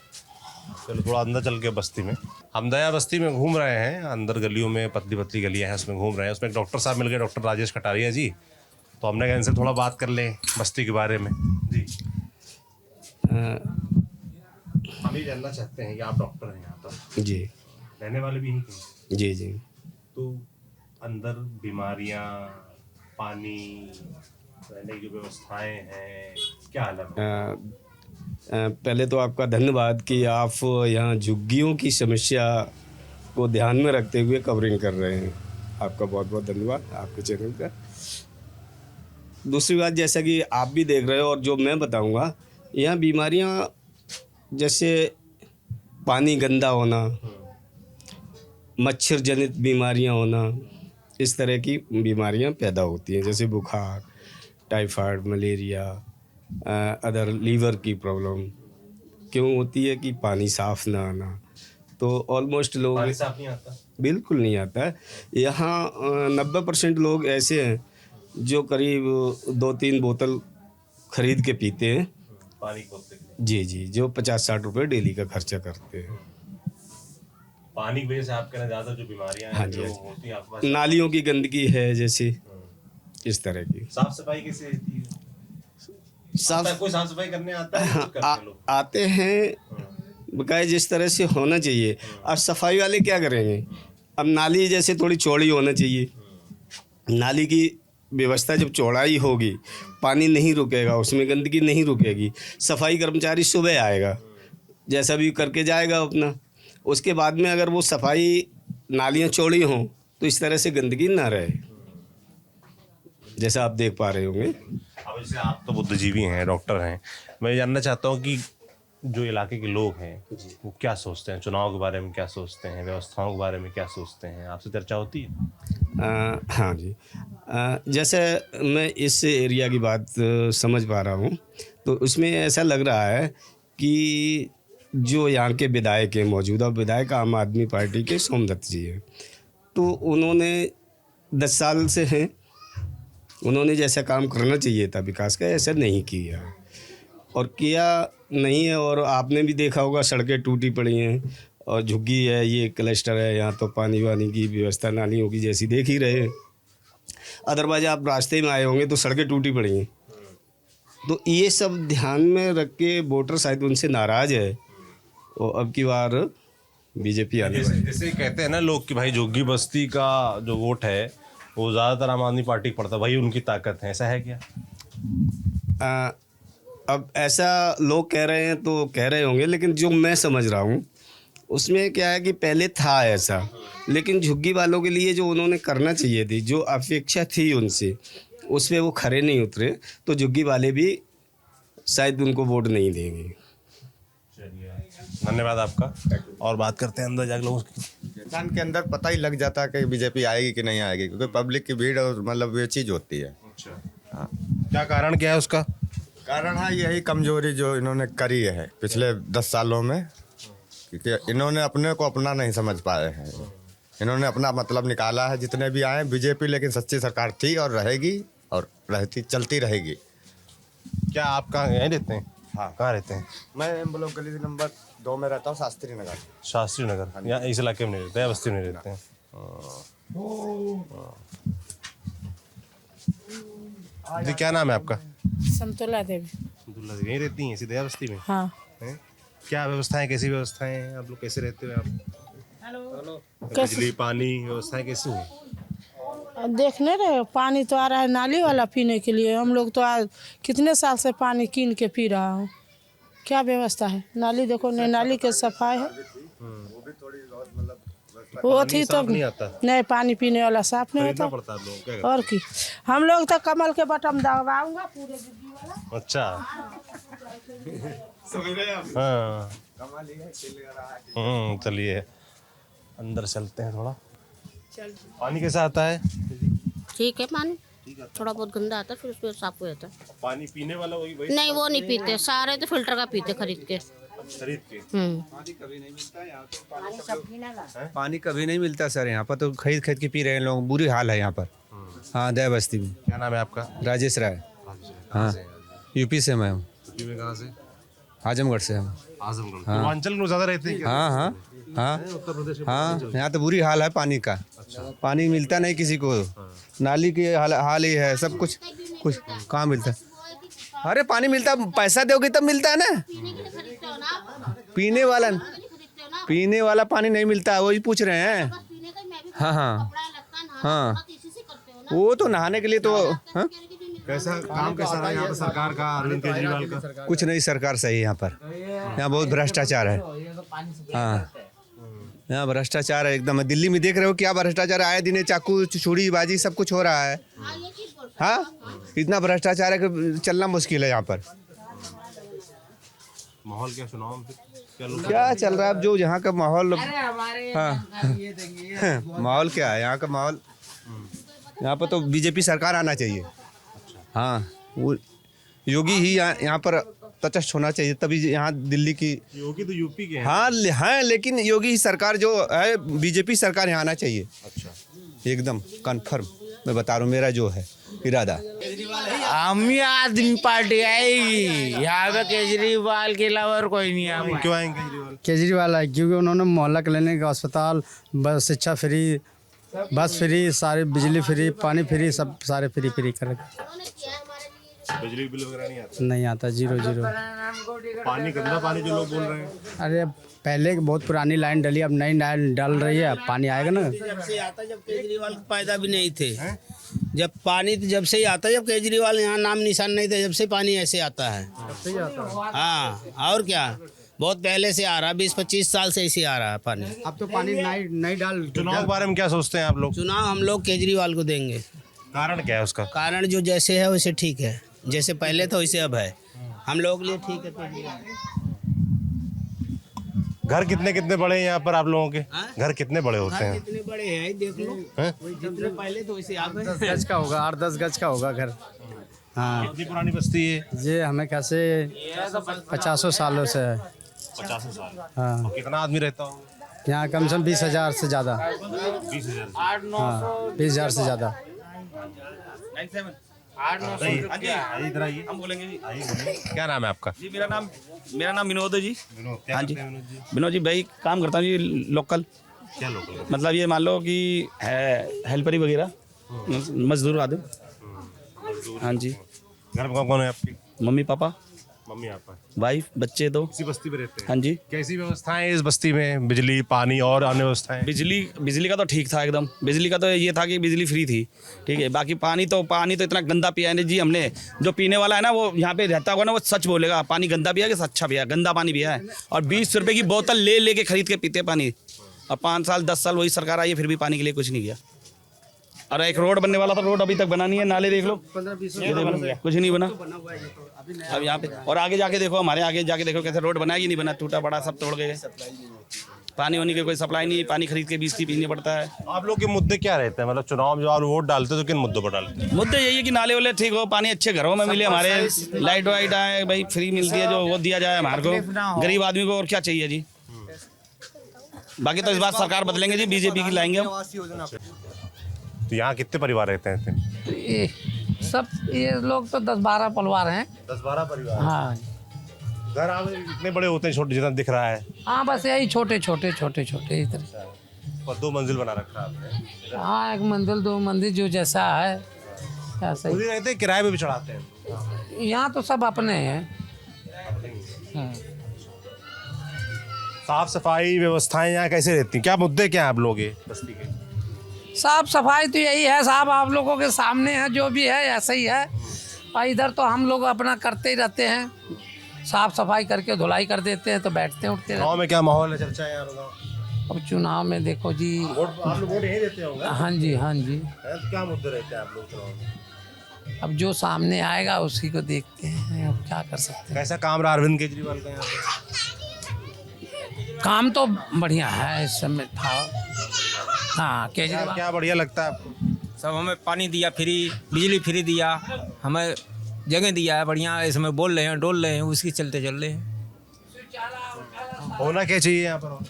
चलो थोड़ा अंदर चल के बस्ती में, हम दया बस्ती में घूम रहे हैं, अंदर गलियों में पतली पतली गलियाँ हैं, उसमें घूम रहे हैं। उसमें एक डॉक्टर साहब मिल गए, डॉक्टर राजेश कटारिया जी, तो हमने कहा इनसे थोड़ा बात कर लें बस्ती के बारे में। जी हम ये जानना चाहते हैं कि आप डॉक्टर हैं यहाँ पर? जी। रहने वाले भी हैं? जी जी। तो अंदर बीमारियाँ, पानी, रहने की व्यवस्थाएं हैं, क्या हालत है? पहले तो आपका धन्यवाद कि आप यहाँ झुग्गियों की समस्या को ध्यान में रखते हुए कवरिंग कर रहे हैं, आपका बहुत बहुत धन्यवाद आपके चैनल का। दूसरी बात, जैसा कि आप भी देख रहे हो और जो मैं बताऊंगा, यहाँ बीमारियाँ जैसे पानी गंदा होना, मच्छर जनित बीमारियाँ होना, इस तरह की बीमारियाँ पैदा होती हैं, जैसे बुखार, टाइफाइड, मलेरिया, अदर लीवर की प्रॉब्लम। क्यों होती है कि पानी साफ़ ना आना। तो ऑलमोस्ट लोग, पानी साफ नहीं आता? बिल्कुल नहीं आता है। यहाँ 90% लोग ऐसे हैं जो करीब 2-3 बोतल खरीद के पीते हैं पानी को। जी जी, जो 50-60 रुपये डेली का खर्चा करते हैं। पानी की वजह से आपके ना ज़्यादा जो बीमारियाँ हैं, हाँ जी, जो हाँ जी। होती हैं आपके पास? नालियों की गंदगी है जैसे, इस तरह की। साफ सफाई कैसे रहती है? कोई साफ सफाई करने आता है? हाँ, आते हैं बकाया, जिस तरह से होना चाहिए। अब सफाई वाले क्या करेंगे? अब नाली जैसे थोड़ी चौड़ी होना चाहिए, नाली की व्यवस्था जब चौड़ाई होगी, पानी नहीं रुकेगा, उसमें गंदगी नहीं रुकेगी। सफाई कर्मचारी सुबह आएगा, जैसा भी करके जाएगा अपना, उसके बाद में अगर वो सफाई नालियाँ चौड़ी हों तो इस तरह से गंदगी ना रहे, जैसा आप देख पा रहे होंगे। अब जैसे आप तो बुद्धिजीवी हैं, डॉक्टर हैं, मैं जानना चाहता हूँ कि जो इलाके के लोग हैं वो क्या सोचते हैं, चुनाव के बारे में क्या सोचते हैं, व्यवस्थाओं के बारे में क्या सोचते हैं, आपसे चर्चा होती है? हाँ जी। जैसे मैं इस एरिया की बात समझ पा रहा हूँ, तो उसमें ऐसा लग रहा है कि जो यहाँ के विधायक हैं, मौजूदा विधायक आम आदमी पार्टी के सोमदत्त जी हैं, तो उन्होंने 10 साल से हैं, उन्होंने जैसा काम करना चाहिए था विकास का, ऐसा नहीं किया और किया नहीं है। और आपने भी देखा होगा, सड़कें टूटी पड़ी हैं और झुग्गी है, ये क्लस्टर है, यहाँ तो पानी वानी की व्यवस्था नालियों की जैसी देख ही रहे हैं। अदरवाइज आप रास्ते में आए होंगे तो सड़कें टूटी पड़ी हैं। तो ये सब ध्यान में रख के वोटर शायद उनसे नाराज़ है और अब की बार बीजेपी आने वाली है। जैसे कहते हैं ना लोग कि भाई झुग्गी बस्ती का जो वोट है वो ज़्यादातर आम आदमी पार्टी को पड़ता है, वही उनकी ताकत है, ऐसा है क्या? अब ऐसा लोग कह रहे हैं तो कह रहे होंगे, लेकिन जो मैं समझ रहा हूँ उसमें क्या है कि पहले था ऐसा, लेकिन झुग्गी वालों के लिए जो उन्होंने करना चाहिए थी, जो अपेक्षा थी उनसे, उस पर वो खरे नहीं उतरे, तो झुग्गी वाले भी शायद उनको वोट नहीं देंगे। धन्यवाद आपका। और बात करते हैं अंदर जाके लोगों की। इंसान के अंदर पता ही लग जाता है कि बीजेपी आएगी कि नहीं आएगी, क्योंकि पब्लिक की भीड़ और मतलब ये चीज़ होती है। हाँ, क्या कारण क्या है उसका? कारण है यही कमजोरी जो इन्होंने करी है पिछले 10 सालों में, क्योंकि इन्होंने अपने को अपना नहीं समझ पाए हैं। इन्होंने अपना मतलब निकाला है जितने भी आए बीजेपी, लेकिन सच्ची सरकार थी और रहेगी और रहती चलती रहेगी। क्या आप कहाँ यहीं रहते हैं? हाँ, कहाँ रहते हैं? मैं एम्बुलेंस गली नंबर 2 में रहता हूँ, शास्त्री नगर। शास्त्री नगर, यहाँ इस इलाके में नहीं रहते हैं, बस्ती में नहीं रहते हैं। जी क्या नाम है आपका? संतोला देवी। संतोला देवी, यहीं रहती हैं सीधे बस्ती में? हाँ। हैं? क्या व्यवस्थाएं, कैसी व्यवस्थाएं हैं? आप लोग कैसे रहते हो आप? बिजली पानी व्यवस्थाएं कैसी हैं? देखने रहे पानी तो आ रहा है नाली वाला पीने के लिए। हम लोग तो आज कितने साल से पानी कीन के पी रहा हूँ। क्या व्यवस्था है? नाली देखो, नहीं नाली के सफाई है, वो थी तो नहीं पानी पीने वाला साफ नहीं होता। और की हम लोग तो कमल के बटन दबाऊंगा पूरे जुग्गी वाला। अच्छा हाँ, चलिए अंदर चलते हैं थोड़ा। पानी कैसा आता है? ठीक है, पानी थोड़ा बहुत गंदा आता है, फिर उसको साफ हो जाता है। पानी पीने वाला वही नहीं, वो नहीं पीते, सारे तो फिल्टर का पीते खरीद के। पानी कभी नहीं मिलता सर, यहाँ पर तो खरीद के पी रहे हैं लोग, बुरी हाल है यहाँ पर। हाँ, दया बस्ती में। क्या नाम है आपका? राजेश राय। हाँ, यूपी से मैं हूँ। यूपी में कहाँ से? आजमगढ़ से हम। आजमगढ़। पूर्वांचल में ज़्यादा रहते हैं क्या? हाँ हाँ हाँ हाँ, यहाँ तो बुरी हाल है पानी का। पानी मिलता नहीं किसी को, नाली की हाल ही है, सब कुछ कहाँ मिलता है? अरे पानी मिलता, पैसा दोगे तब मिलता है ना। पीने वाला पानी नहीं मिलता, वही पूछ रहे हैं। हाँ हाँ हाँ, वो तो नहाने के लिए तो। हाँ, कैसा काम कैसा रहा यहाँ पर सरकार का, अरविंद केजरीवाल का? कुछ नहीं, सरकार सही है यहाँ पर। यहाँ बहुत भ्रष्टाचार है। हाँ, यहाँ भ्रष्टाचार है एकदम। दिल्ली में देख रहे हो क्या भ्रष्टाचार, आए दिन चाकू छुरी बाजी सब कुछ हो रहा है। हाँ, इतना भ्रष्टाचार है कि चलना मुश्किल है यहाँ पर। माहौल क्या चुनाव में क्या चल रहा है अब जो यहाँ का माहौल? हाँ, माहौल क्या है यहाँ का माहौल? यहाँ पर तो बीजेपी सरकार आना चाहिए। हाँ, वो योगी ही यहाँ पर तटस्थ होना चाहिए, तभी यहाँ दिल्ली की। योगी तो यूपी के हैं। हाँ हैं, लेकिन योगी ही सरकार जो है, बीजेपी सरकार यहाँ आना चाहिए। अच्छा, एकदम कन्फर्म मैं बता रहा हूँ, मेरा जो है इरादा। आम आदमी पार्टी आएगी यहाँ पे, केजरीवाल के अलावा और कोई नहीं आएगा। क्यों आएंगे केजरीवाल? केजरीवाल है क्योंकि उन्होंने मोहल्ला क्लिनिक, अस्पताल, बस शिक्षा फ्री, बस फ्री, सारे बिजली फ्री, पानी फ्री, सब सारे फ्री कर। बिजली बिल वगैरह नहीं आता? नहीं आता, 0। पानी, गंदा पानी जो लोग बोल रहे हैं। अरे पहले बहुत पुरानी लाइन डली, अब नई लाइन डाल रही है, पानी आएगा ना। जब से आता, जब केजरीवाल पैदा भी नहीं थे, जब पानी जब से ही आता, जब केजरीवाल यहाँ नाम निशान नहीं थे, जब से पानी ऐसे आता है। हाँ, और क्या, बहुत पहले से आ रहा, 20-25 साल से ऐसे आ रहा है पानी। अब तो पानी नहीं डाल। चुनाव के बारे में क्या सोचते हैं आप लोग? चुनाव हम लोग केजरीवाल को देंगे। कारण क्या है उसका? कारण जो जैसे है वैसे ठीक है, जैसे पहले था वैसे अब है, हम लोगों के लिए ठीक है केजरीवाल। घर कितने बड़े हैं यहाँ पर आप लोगों के? घर कितने बड़े होते हैं? कितने बड़े हैं देख लो, जितने पहले तो वैसे आप 10 गज का होगा, 8-10 गज का होगा घर। हाँ, कितनी पुरानी बस्ती है ये? हमें कैसे 50 सालों से है। 50 साल। हाँ। कितना आदमी रहता हो यहाँ? कम से कम 20,000 से ज़्यादा। 20,000? हाँ, 20,000 से ज़्यादा। इधर आइए, हम बोलेंगे जी। क्या नाम है आपका? जी मेरा नाम विनोद है जी। विनोद, हाँ जी, विनोद जी भाई काम करता हूँ जी लोकल। क्या लोकल? मतलब ये मान लो कि हेल्परी वगैरह, मजदूर आदमी। हाँ जी। घर में कौन है आपकी? मम्मी पापा, मम्मी आपका, वाइफ, बच्चे 2। इसी बस्ती में रहते हैं? हाँ जी। कैसी व्यवस्थाएं हैं इस बस्ती में, बिजली पानी और अन्य व्यवस्थाएं? बिजली का तो ठीक था एकदम। बिजली का तो ये था कि बिजली फ्री थी, ठीक है। बाकी पानी तो इतना गंदा पिया है जी हमने। जो पीने वाला है ना, वो यहाँ पे रहता होगा ना, वो सच बोलेगा पानी गंदा पिया कि अच्छा पिया। गंदा पानी पिया है और 20 रुपये की बोतल ले के खरीद के पीते पानी। अब 5 साल 10 साल वही सरकार आई है, फिर भी पानी के लिए कुछ नहीं किया। और एक रोड बनने वाला था, रोड अभी तक बना नहीं है। नाले देख लो, कुछ नहीं बना अब यहाँ पे। और आगे जाके देखो, हमारे आगे जाके देखो कैसे रोड बना कि नहीं बना, टूटा पड़ा, सब तोड़ गए। पानी होने की कोई सप्लाई नहीं, पानी खरीद के 20 की पीने पड़ता है। आप लोग के मुद्दे क्या रहते हैं, मतलब चुनाव में जब आप वोट डालते हो तो किन मुद्दों पर डालते हैं? मुद्दे यही है कि नाले वाले ठीक हो, पानी अच्छे घरों में मिले, हमारे लाइट वाइट आए भाई, फ्री मिलती है जो वो दिया जाए हमारे को, गरीब आदमी को। और क्या चाहिए जी? बाकी तो इस बार सरकार बदलेंगे जी, बीजेपी की लाएंगे हम। तो यहाँ कितने परिवार रहते हैं? सब ये लोग तो 10-12 परिवार हैं। 10-12 परिवार? हाँ। घर आप इतने बड़े होते हैं, छोटे जितना दिख रहा है? हाँ, बस यही छोटे इधर। और 2 मंजिल बना रखा है आपने? हाँ, 1 मंजिल 2 मंजिल जो जैसा है ऐसा ही रहते हैं, किराए पे भी चढ़ाते हैं? यहाँ तो सब अपने हैं। साफ सफाई व्यवस्थाएं यहाँ कैसे रहती हैं? क्या मुद्दे क्या हैं आप लोग के बस्ती के? साफ सफाई तो यही है साहब, आप लोगों के सामने है, जो भी है ऐसा ही है। और इधर तो हम लोग अपना करते ही रहते हैं, साफ सफाई करके धुलाई कर देते हैं, तो बैठते हैं उठते हैं। गाँव में क्या माहौल है, चर्चा है यहाँ बताओ? अब चुनाव में देखो जी, आप लोग वोट यही देते होंगे? हाँ जी, हाँ जी। तो क्या मुद्दे रहते हैं आप लोग चुनाव में? अब जो सामने आएगा उसी को देखते हैं, अब क्या कर सकते हैं। कैसा काम रहा अरविंद केजरीवाल का यहाँ पे? काम तो बढ़िया है इस समय था। हाँ, केजरीवाल क्या बढ़िया लगता है आपको? सब हमें पानी दिया फ्री, बिजली फ्री दिया, हमें जगह दिया है बढ़िया, इसमें बोल रहे हैं, डोल रहे हैं, उसकी चलते चल रहे हैं। होना क्या चाहिए यहाँ पर?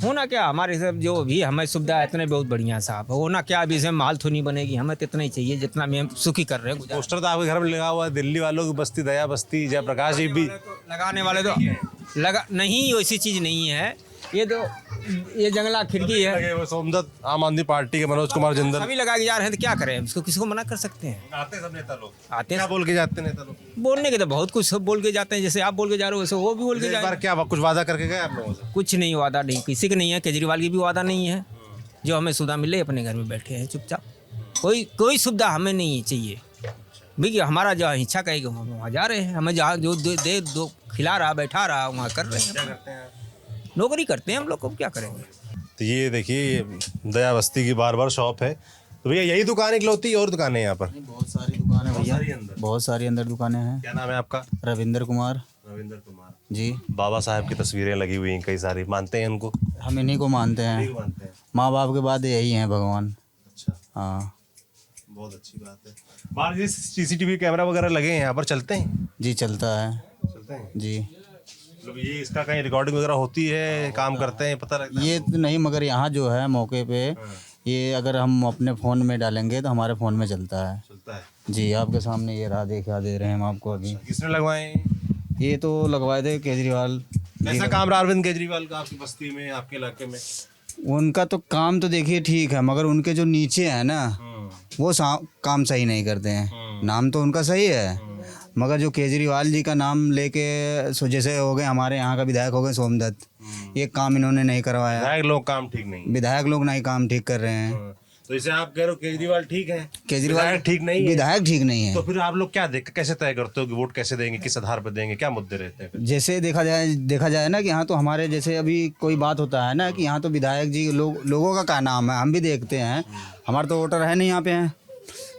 होना क्या, हमारे सब जो भी हमें सुविधा है इतने बहुत बढ़िया साहब। होना क्या, अभी इसमें माल तो नहीं बनेगी, हमें तो इतना ही चाहिए जितना में हम सुखी कर रहे हैं। पोस्टर तो आपके घर में लगा हुआ है, दिल्ली वालों की बस्ती, दया बस्ती, जयप्रकाश जी भी लगाने वाले तो लगा नहीं, वैसी चीज़ नहीं है। ये जंगला खिड़की है, वो सोमदत्त आम आदमी पार्टी के मनोज कुमार जिंदल सभी लगा के जा रहे हैं, तो क्या करें उसको, किसी को मना कर सकते हैं? आते सब नेता लोग आते क्या बोल के जाते हैं नेता लोग? बोलने के तो बहुत कुछ सब बोल के जाते हैं, जैसे आप बोल के जा रहे हो वैसे वो भी बोल के जा रहे हैं। क्या कुछ वादा करके गए आप लोगों से? कुछ नहीं, वादा नहीं, किसी का नहीं है, केजरीवाल की भी वादा नहीं है। जो हमें सुविधा मिले अपने घर में बैठे हैं चुपचाप, कोई सुविधा हमें नहीं चाहिए। भैया हमारा जहाँ इच्छा कहेगी वहाँ जा रहे हैं, हमें जहाँ जो दो खिला रहा बैठा रहा वहाँ कर रहे हैं, नौकरी करते हैं हम लोग को, क्या करेंगे। तो ये देखिए दया बस्ती की बार शॉप है। तो भैया यही दुकान इकलौती और दुकानें यहाँ पर? बहुत सारी दुकानें भैया, बहुत सारी अंदर दुकानें हैं। क्या नाम है आपका? रविंद्र कुमार। रविंद्र कुमार जी। बाबा साहब की तस्वीरें लगी हुई हैं कई सारी, मानते हैं उनको? हम इन्हीं को मानते हैं, माँ बाप के बाद यही हैं भगवान। अच्छा, हाँ, बहुत अच्छी बात है। बाहर ये CCTV कैमरा वगैरह लगे हैं यहाँ पर, चलते हैं? जी चलता है। चलते हैं जी। मतलब ये इसका कहीं रिकॉर्डिंग वगैरह होती है, काम करते हैं, पता लगता है? ये तो नहीं, मगर यहाँ जो है मौके पे ये अगर हम अपने फ़ोन में डालेंगे तो हमारे फ़ोन में चलता है। चलता है जी, आपके सामने ये राह दिखा दे रहे हैं हम आपको अभी। किसने लगवाए? ये तो लगवाए थे केजरीवाल। कैसा काम रहा अरविंद केजरीवाल का आपकी बस्ती में, आपके इलाके में? उनका तो काम तो देखिए ठीक है, मगर उनके जो नीचे है ना वो काम सही नहीं करते हैं। नाम तो उनका सही है, मगर जो केजरीवाल जी का नाम लेके जैसे हो गए हमारे यहाँ का विधायक हो गए सोमदत्त, ये काम इन्होंने नहीं करवाया। विधायक लोग काम ठीक नहीं, विधायक लोग नहीं काम ठीक कर रहे हैं। तो इसे आप कह रहे हो केजरीवाल ठीक है, केजरीवाल ठीक नहीं है, विधायक ठीक नहीं है। तो फिर आप लोग क्या कैसे तय करते हो कि वोट कैसे देंगे, किस आधार पर देंगे, क्या मुद्दे रहते हैं फिर? जैसे देखा जाए ना कि यहाँ तो हमारे जैसे अभी कोई बात होता है ना कि यहाँ तो विधायक जी लोगों का क्या नाम है, हम भी देखते हैं, हमारे तो वोटर है नहीं यहाँ पे हैं,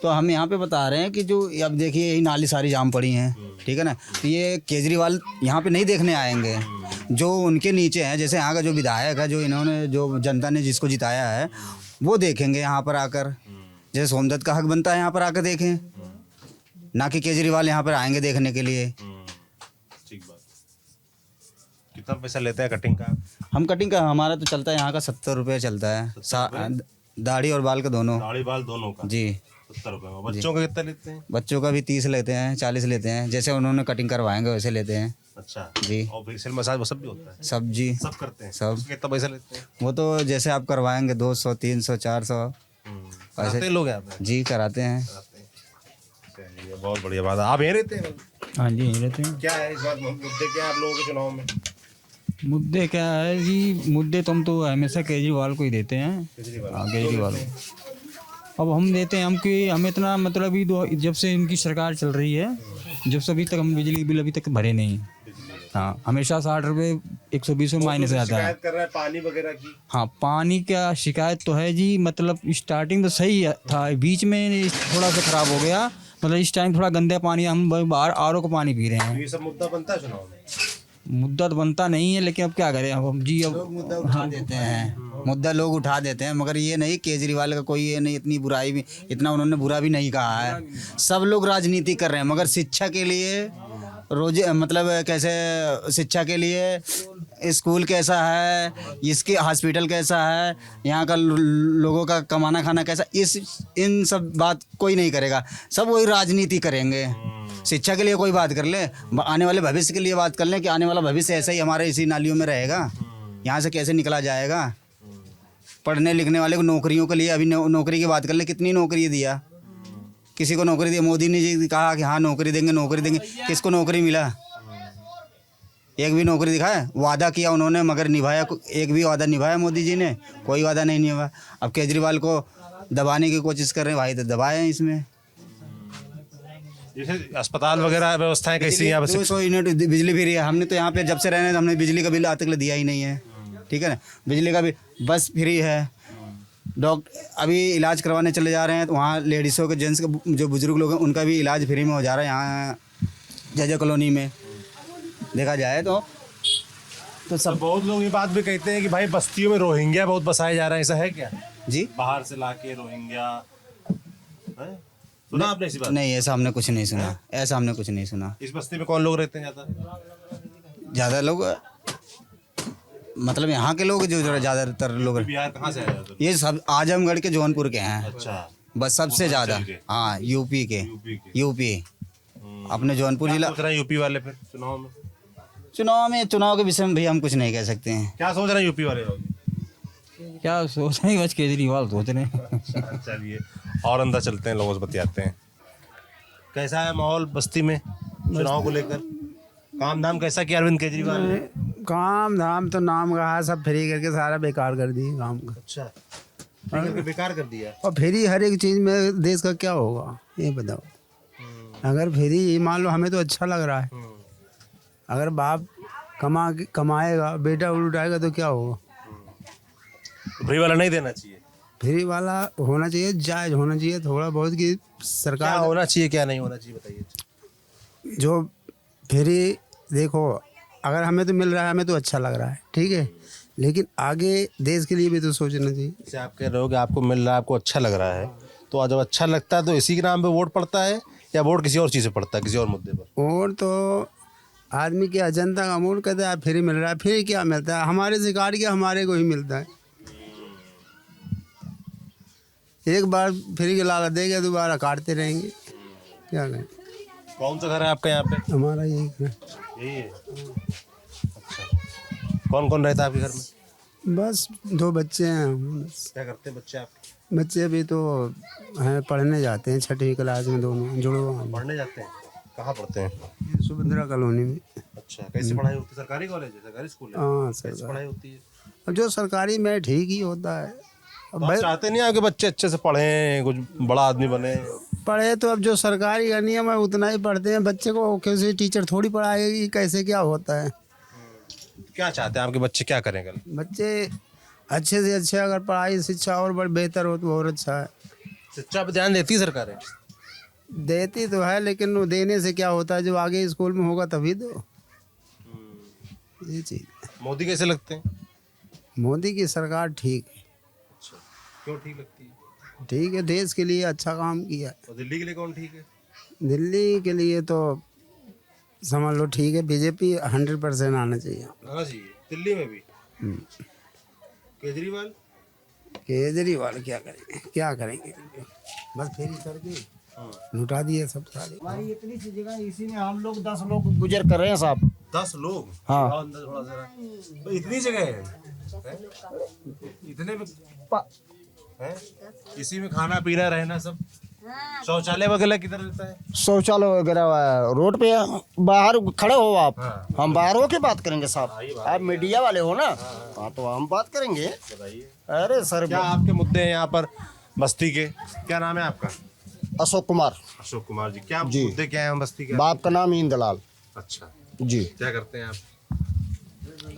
तो हम यहाँ पे बता रहे हैं कि जो अब देखिए यही नाली सारी जाम पड़ी हैं, ठीक है ना, तो ये केजरीवाल यहाँ पे नहीं देखने आएंगे। जो उनके नीचे हैं, जैसे यहाँ का जो विधायक है, जो इन्होंने जो जनता ने जिसको जिताया है, वो देखेंगे यहाँ पर आकर। जैसे सोमदत्त का हक बनता है यहाँ पर आकर देखें, ना कि केजरीवाल यहाँ पर आएंगे देखने के लिए। ठीक बात। कितना पैसा लेते हैं कटिंग का? हम कटिंग का हमारा तो चलता है यहाँ का 70 रुपये चलता है, दाढ़ी और बाल का दोनों। दाढ़ी बाल दोनों का जी 70 रुपये में। बच्चों का कितना लेते हैं? बच्चों का भी 30 लेते हैं, 40 लेते हैं, जैसे उन्होंने कटिंग करवाएंगे वैसे लेते हैं। अच्छा जी। और फेशियल मसाज वो सब भी होता है? सब जी, सब करते हैं। सब। कितना पैसा लेते हैं? वो तो जैसे आप करवाएंगे 200, 300, 400 कराते लोग हैं आप? जी कराते हैं। बहुत बढ़िया बात है। आप यहीं रहते हैं? हाँ जी यहीं रहते हैं। क्या है इस बार मुद्दे क्या है आप लोगों के चुनाव में? मुद्दे क्या है जी, मुद्दे तो हम तो हमेशा केजरीवाल को ही देते हैं। हाँ केजरीवाल अब हम देते हैं, हम कि हमें इतना मतलब ही जब से इनकी सरकार चल रही है, जब से अभी तक हम बिजली बिल अभी तक भरे नहीं। हाँ हमेशा 60 रुपये 120 में माइनस आता है। शिकायत कर रहा है पानी वगैरह की। हाँ पानी का शिकायत तो है जी, मतलब स्टार्टिंग तो सही था, बीच में थोड़ा सा ख़राब हो गया, मतलब इस टाइम थोड़ा गंदा पानी, हम बाहर आरओ का पानी पी रहे हैं। ये सब मुद्दा बनता है चुनाव में? मुद्दा तो बनता नहीं है, लेकिन अब क्या करें अब जी, अब मुद्दा उठा देते हैं, मुद्दा लोग उठा देते हैं, मगर ये नहीं केजरीवाल का कोई ये नहीं, इतनी बुराई भी, इतना उन्होंने बुरा भी नहीं कहा है। सब लोग राजनीति कर रहे हैं, मगर शिक्षा के लिए रोज मतलब कैसे शिक्षा के लिए स्कूल कैसा है, इसके हॉस्पिटल कैसा है, यहाँ का लोगों का कमाना खाना कैसा, इन सब बात कोई नहीं करेगा, सब वही राजनीति करेंगे। शिक्षा के लिए कोई बात कर ले, आने वाले भविष्य के लिए बात कर लें कि आने वाला भविष्य ऐसा ही हमारे इसी नालियों में रहेगा, यहाँ से कैसे निकला जाएगा। पढ़ने लिखने वाले को नौकरियों के लिए अभी नौकरी की बात कर ले, कितनी नौकरी दिया, किसी को नौकरी दी? मोदी ने जी कहा कि हाँ नौकरी देंगे, किसको नौकरी मिला? एक भी नौकरी दिखाया? वादा किया उन्होंने मगर निभाया, एक भी वादा निभाया मोदी जी ने? कोई वादा नहीं निभाया। अब केजरीवाल को दबाने की कोशिश कर रहे हैं, भाई तो दबाए हैं इसमें। जैसे अस्पताल वगैरह व्यवस्थाएं कैसी हैं? 200 यूनिट बिजली फ्री है, हमने तो यहाँ पे जब से रहने हमने बिजली का बिल आज तक दिया ही नहीं है, ठीक है ना। बिजली का भी बस फ्री है, डॉक्टर अभी इलाज करवाने चले जा रहे हैं तो वहाँ लेडीज़ों के जेंट्स के जो बुजुर्ग लोग हैं उनका भी इलाज फ्री में हो जा रहा है यहाँ जजा कॉलोनी में देखा जाए तो सब। बहुत लोग ये बात भी कहते हैं कि भाई बस्तियों में रोहिंग्या बहुत बसाए जा रहे हैं, ऐसा है क्या जी? बाहर से लाके रोहिंग्या सुना आपने ऐसी बात? नहीं ऐसा हमने कुछ नहीं सुना, ऐसा हमने कुछ नहीं सुना। इस बस्ती में कौन लोग रहते हैं ज़्यादा लोग? मतलब यहाँ के लोग जो ज़्यादातर लोग बिहार कहाँ से आए? ये सब आजमगढ़ के जौनपुर के हैं। अच्छा, बस सबसे ज़्यादा। हाँ यूपी के, यूपी अपने जौनपुर जिला। यूपी वाले फिर चुनाव के विषय में भैया हम कुछ नहीं कह सकते हैं। क्या सोच रहे हैं यूपी वाले? क्या सोच रहे हैं, बस केजरीवाल सोच रहे हैं। चलिए और अंदर चलते हैं, लोगों से बतियाते हैं। कैसा है माहौल बस्ती में चुनाव को लेकर? काम धाम कैसा किया अरविंद केजरीवाल ने? काम धाम तो नाम कहा, सब फ्री करके सारा बेकार कर दिए काम का। अच्छा, बेकार कर दिया। और फ्री हर एक चीज़ में देश का क्या होगा ये बताओ। अगर फ्री मान लो हमें तो अच्छा लग रहा है, अगर बाप कमाएगा बेटा उठाएगा तो क्या होगा? फ्री वाला नहीं देना चाहिए। फ्री वाला होना चाहिए, जायज होना चाहिए थोड़ा बहुत कि सरकार क्या होना चाहिए क्या नहीं होना चाहिए बताइए। जो फ्री देखो अगर हमें तो मिल रहा है, हमें तो अच्छा लग रहा है, ठीक है, लेकिन आगे देश के लिए भी तो सोचना चाहिए। जैसे आप कह रहे हो कि आपको मिल रहा है, आपको अच्छा लग रहा है, तो जब अच्छा लगता है तो इसी के नाम पे वोट पड़ता है या वोट किसी और चीज़ से पड़ता है, किसी और मुद्दे पर? वोट तो आदमी की जनता का वोट कहता है फ्री मिल रहा है, फ्री क्या मिलता है? हमारे से काट के हमारे को ही मिलता है। एक बार फ्री के लालच देंगे दोबारा काटते रहेंगे, क्या करें। कौन सा घर है आपका यहाँ पे? हमारा यही है। यही है। अच्छा, कौन कौन रहता है आपके घर में? बस 2 बच्चे हैं। क्या करते हैं बच्चे आपके? बच्चे अभी तो हैं, पढ़ने जाते हैं 6वीं क्लास में, दोनों जुड़वा। पढ़ने जाते हैं? कहाँ पढ़ते हैं? सुभद्रा कॉलोनी में। अच्छा, कैसे पढ़ाई होती है? सरकारी कॉलेज है, सरकारी स्कूल है? हाँ कैसे पढ़ाई होती है? अब जो सरकारी में ठीक ही होता है। अब भाई चाहते नहीं आपके बच्चे अच्छे से पढ़ें, कुछ बड़ा आदमी बने? पढ़े तो अब जो सरकारी का नियम है उतना ही पढ़ते हैं। बच्चे को किसी टीचर थोड़ी पढ़ाएगी, कैसे क्या होता है। क्या चाहते हैं आपके बच्चे क्या करें कल? बच्चे अच्छे से अच्छे अगर पढ़ाई शिक्षा और बेहतर हो तो और अच्छा है। शिक्षा पर ध्यान देती है सरकारें? देती तो है, लेकिन वो देने से क्या होता है, जो आगे स्कूल में होगा तभी तो ये चीज़। मोदी कैसे लगते हैं? मोदी की सरकार ठीक है। क्यों ठीक लगती है? ठीक है, देश के लिए अच्छा काम किया। और दिल्ली के लिए कौन ठीक है? दिल्ली के लिए तो समझ लो ठीक है, बीजेपी 100% आना चाहिए। आना चाहिए दिल्ली में भी। केजरीवाल? केजरीवाल क्या करेंगे, क्या करेंगे, बस फेरी करके लुटा दिए सब सारे। हमारी इतनी सी जगह, इसी में हम लोग 10 लोग गुजर कर रहे हैं साहब। 10 लोग? हाँ। तो इतनी जगह है? इतने में है? इसी में खाना पीना रहना सब? शौचालय वगैरह किधर रहता है? शौचालय वगैरह रोड पे बाहर खड़े हो आप। हम बाहर होके बात करेंगे साहब, आप मीडिया वाले हो ना। हाँ तो हम बात करेंगे। अरे सर क्या आपके मुद्दे हैं यहाँ पर बस्ती के? क्या नाम है आपका? अशोक कुमार। अशोक कुमार जी, क्या मुद्दे क्या है बस्ती के? बाप का नाम ईन दलाल। अच्छा जी। क्या करते हैं आप?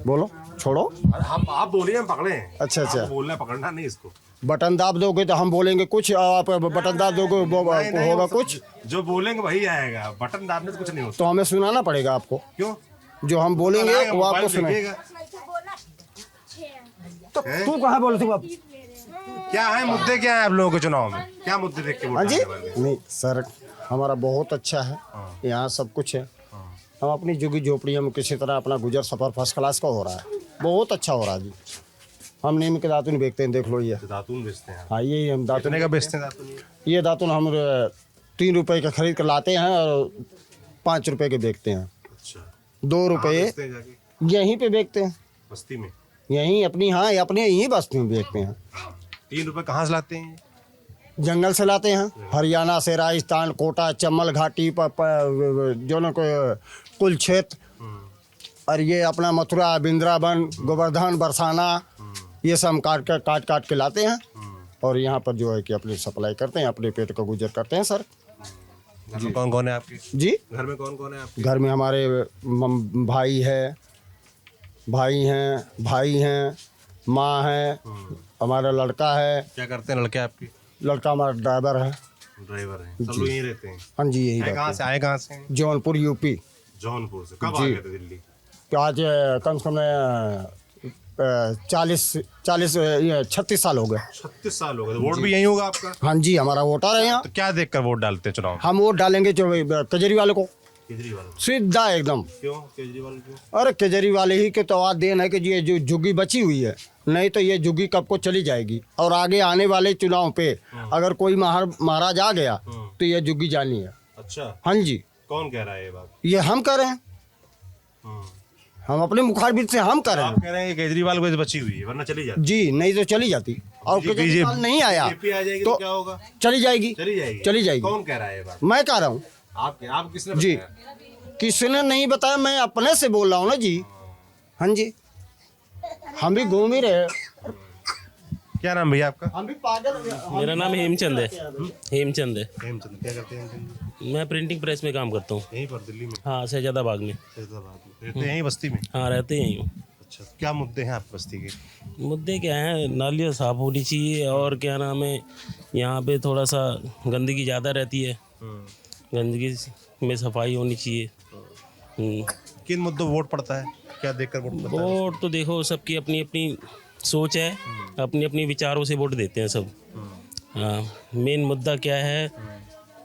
बोलो, छोड़ो। हम आप बोलिए, हम पकड़े हैं। अच्छा अच्छा, बोलना पकड़ना नहीं इसको। बटन दाब दोगे तो हम बोलेंगे कुछ, आप बटन दाब दोगे होगा कुछ। जो बोलेंगे वही आएगा, बटन दाबने से कुछ नहीं होता। तो हमें सुनाना पड़ेगा आपको। क्यों? जो हम बोलेंगे वो आपको सुनाएगा। तो तू कहाँ बोल तू? अब क्या है मुद्दे, क्या है आप लोगों के चुनाव में? क्या मुद्दे देख के वोट हाँ जी। डालने वाले हैं? नहीं सर, हमारा बहुत अच्छा है, यहाँ सब कुछ है। हम अपनी झुग्गी झोपड़ियों में किसी तरह अपना गुजर सफर फर्स्ट क्लास का हो रहा है, बहुत अच्छा हो रहा है जी। हम नीम के दातुन बेचते हैं, देख लो ये दातुन बेचते हैं। हाँ ये हम दातुन का बेचते हैं। दातुन ये दातुन हम 3 रुपए का खरीद कर लाते हैं और 5 रुपए के बेचते हैं। अच्छा। 2 रुपये यहीं पे बेचते हैं, बस्ती में यहीं अपनी। हाँ अपने यहीं बस्ती में बेचते हैं। 3 रुपए कहाँ से लाते हैं? जंगल से लाते हैं, हरियाणा से, राजस्थान, कोटा, चम्बल घाटी जो न कुल क्षेत्र, और ये अपना मथुरा, बिंद्रावन, गोवर्धन, बरसाना, ये सब हम काट के लाते हैं और यहाँ पर जो है कि अपनी सप्लाई करते हैं, अपने पेट का गुजर करते हैं सर। घर में कौन कौन है आपके? जी, घर में कौन कौन है आपके? घर में हमारे भाई हैं, माँ है, हमारा लड़का है। क्या करते हैं लड़के आपके? लड़का हमारा ड्राइवर है। ड्राइवर है। सब लोग यहीं रहते हैं? हाँ जी यहीं रहते कहाँ से आए? कहाँ से? जौनपुर यूपी। जौनपुर से कब आ गए थे दिल्ली? आज कम से कम 36 साल हो गए। 36 साल हो गए। वोट भी यही होगा आपका? हाँ जी, हमारा वोटर है यहाँ। तो क्या देखकर वोट डालते हैं चुनाव? हम वोट डालेंगे जो केजरीवाल को, केजरीवाल सीधा एकदम। क्यों केजरीवाल क्यों? अरे केजरीवाल ही के तो आज देन है कि ये जो झुग्गी बची हुई है, नहीं तो ये झुग्गी कब को चली जाएगी। और आगे आने वाले चुनाव पे अगर कोई महाराज आ गया तो ये झुग्गी जानी है। अच्छा। हाँ जी। कौन कह रहा है ये बात? ये हम कह रहे हैं, हम अपने मुखारबिन से हम कर रहे हैं। आप कह रहे हैं केजरीवाल को बची हुई है, वरना चली जाती। जी, नहीं तो चली जाती। और केजरीवाल नहीं आया बीजेपी आ जाएगी तो क्या होगा? चली जाएगी। चली जाएगी। कौन कह रहा है ये बात? मैं कह रहा हूँ। आप किसने जी बताया? किसने नहीं बताया, मैं अपने से बोल रहा हूँ ना जी। हाँ जी, हम भी घूम ही रहे। क्या नाम भैया आपका? हम भी पागल। मेरा नाम हेमचंद है। हेमचंद है। हेमचंद क्या करते हैं? मैं प्रिंटिंग प्रेस में काम करता हूँ। यहीं पर दिल्ली में? हाँ, शहजादाबाग में। रहते हैं यहीं बस्ती में? हाँ, रहते यहीं हूँ। अच्छा, क्या मुद्दे हैं आपके बस्ती के? मुद्दे क्या हैं? नालियाँ साफ होनी चाहिए और क्या नाम है, यहाँ पे थोड़ा सा गंदगी ज़्यादा रहती है, गंदगी में सफाई होनी चाहिए। किन मुद्दों वोट पड़ता है? क्या देखकर वोट पड़ता है? वोट तो देखो सबकी अपनी अपनी सोच है, अपनी अपनी विचारों से वोट देते हैं सब। हाँ, मेन मुद्दा क्या है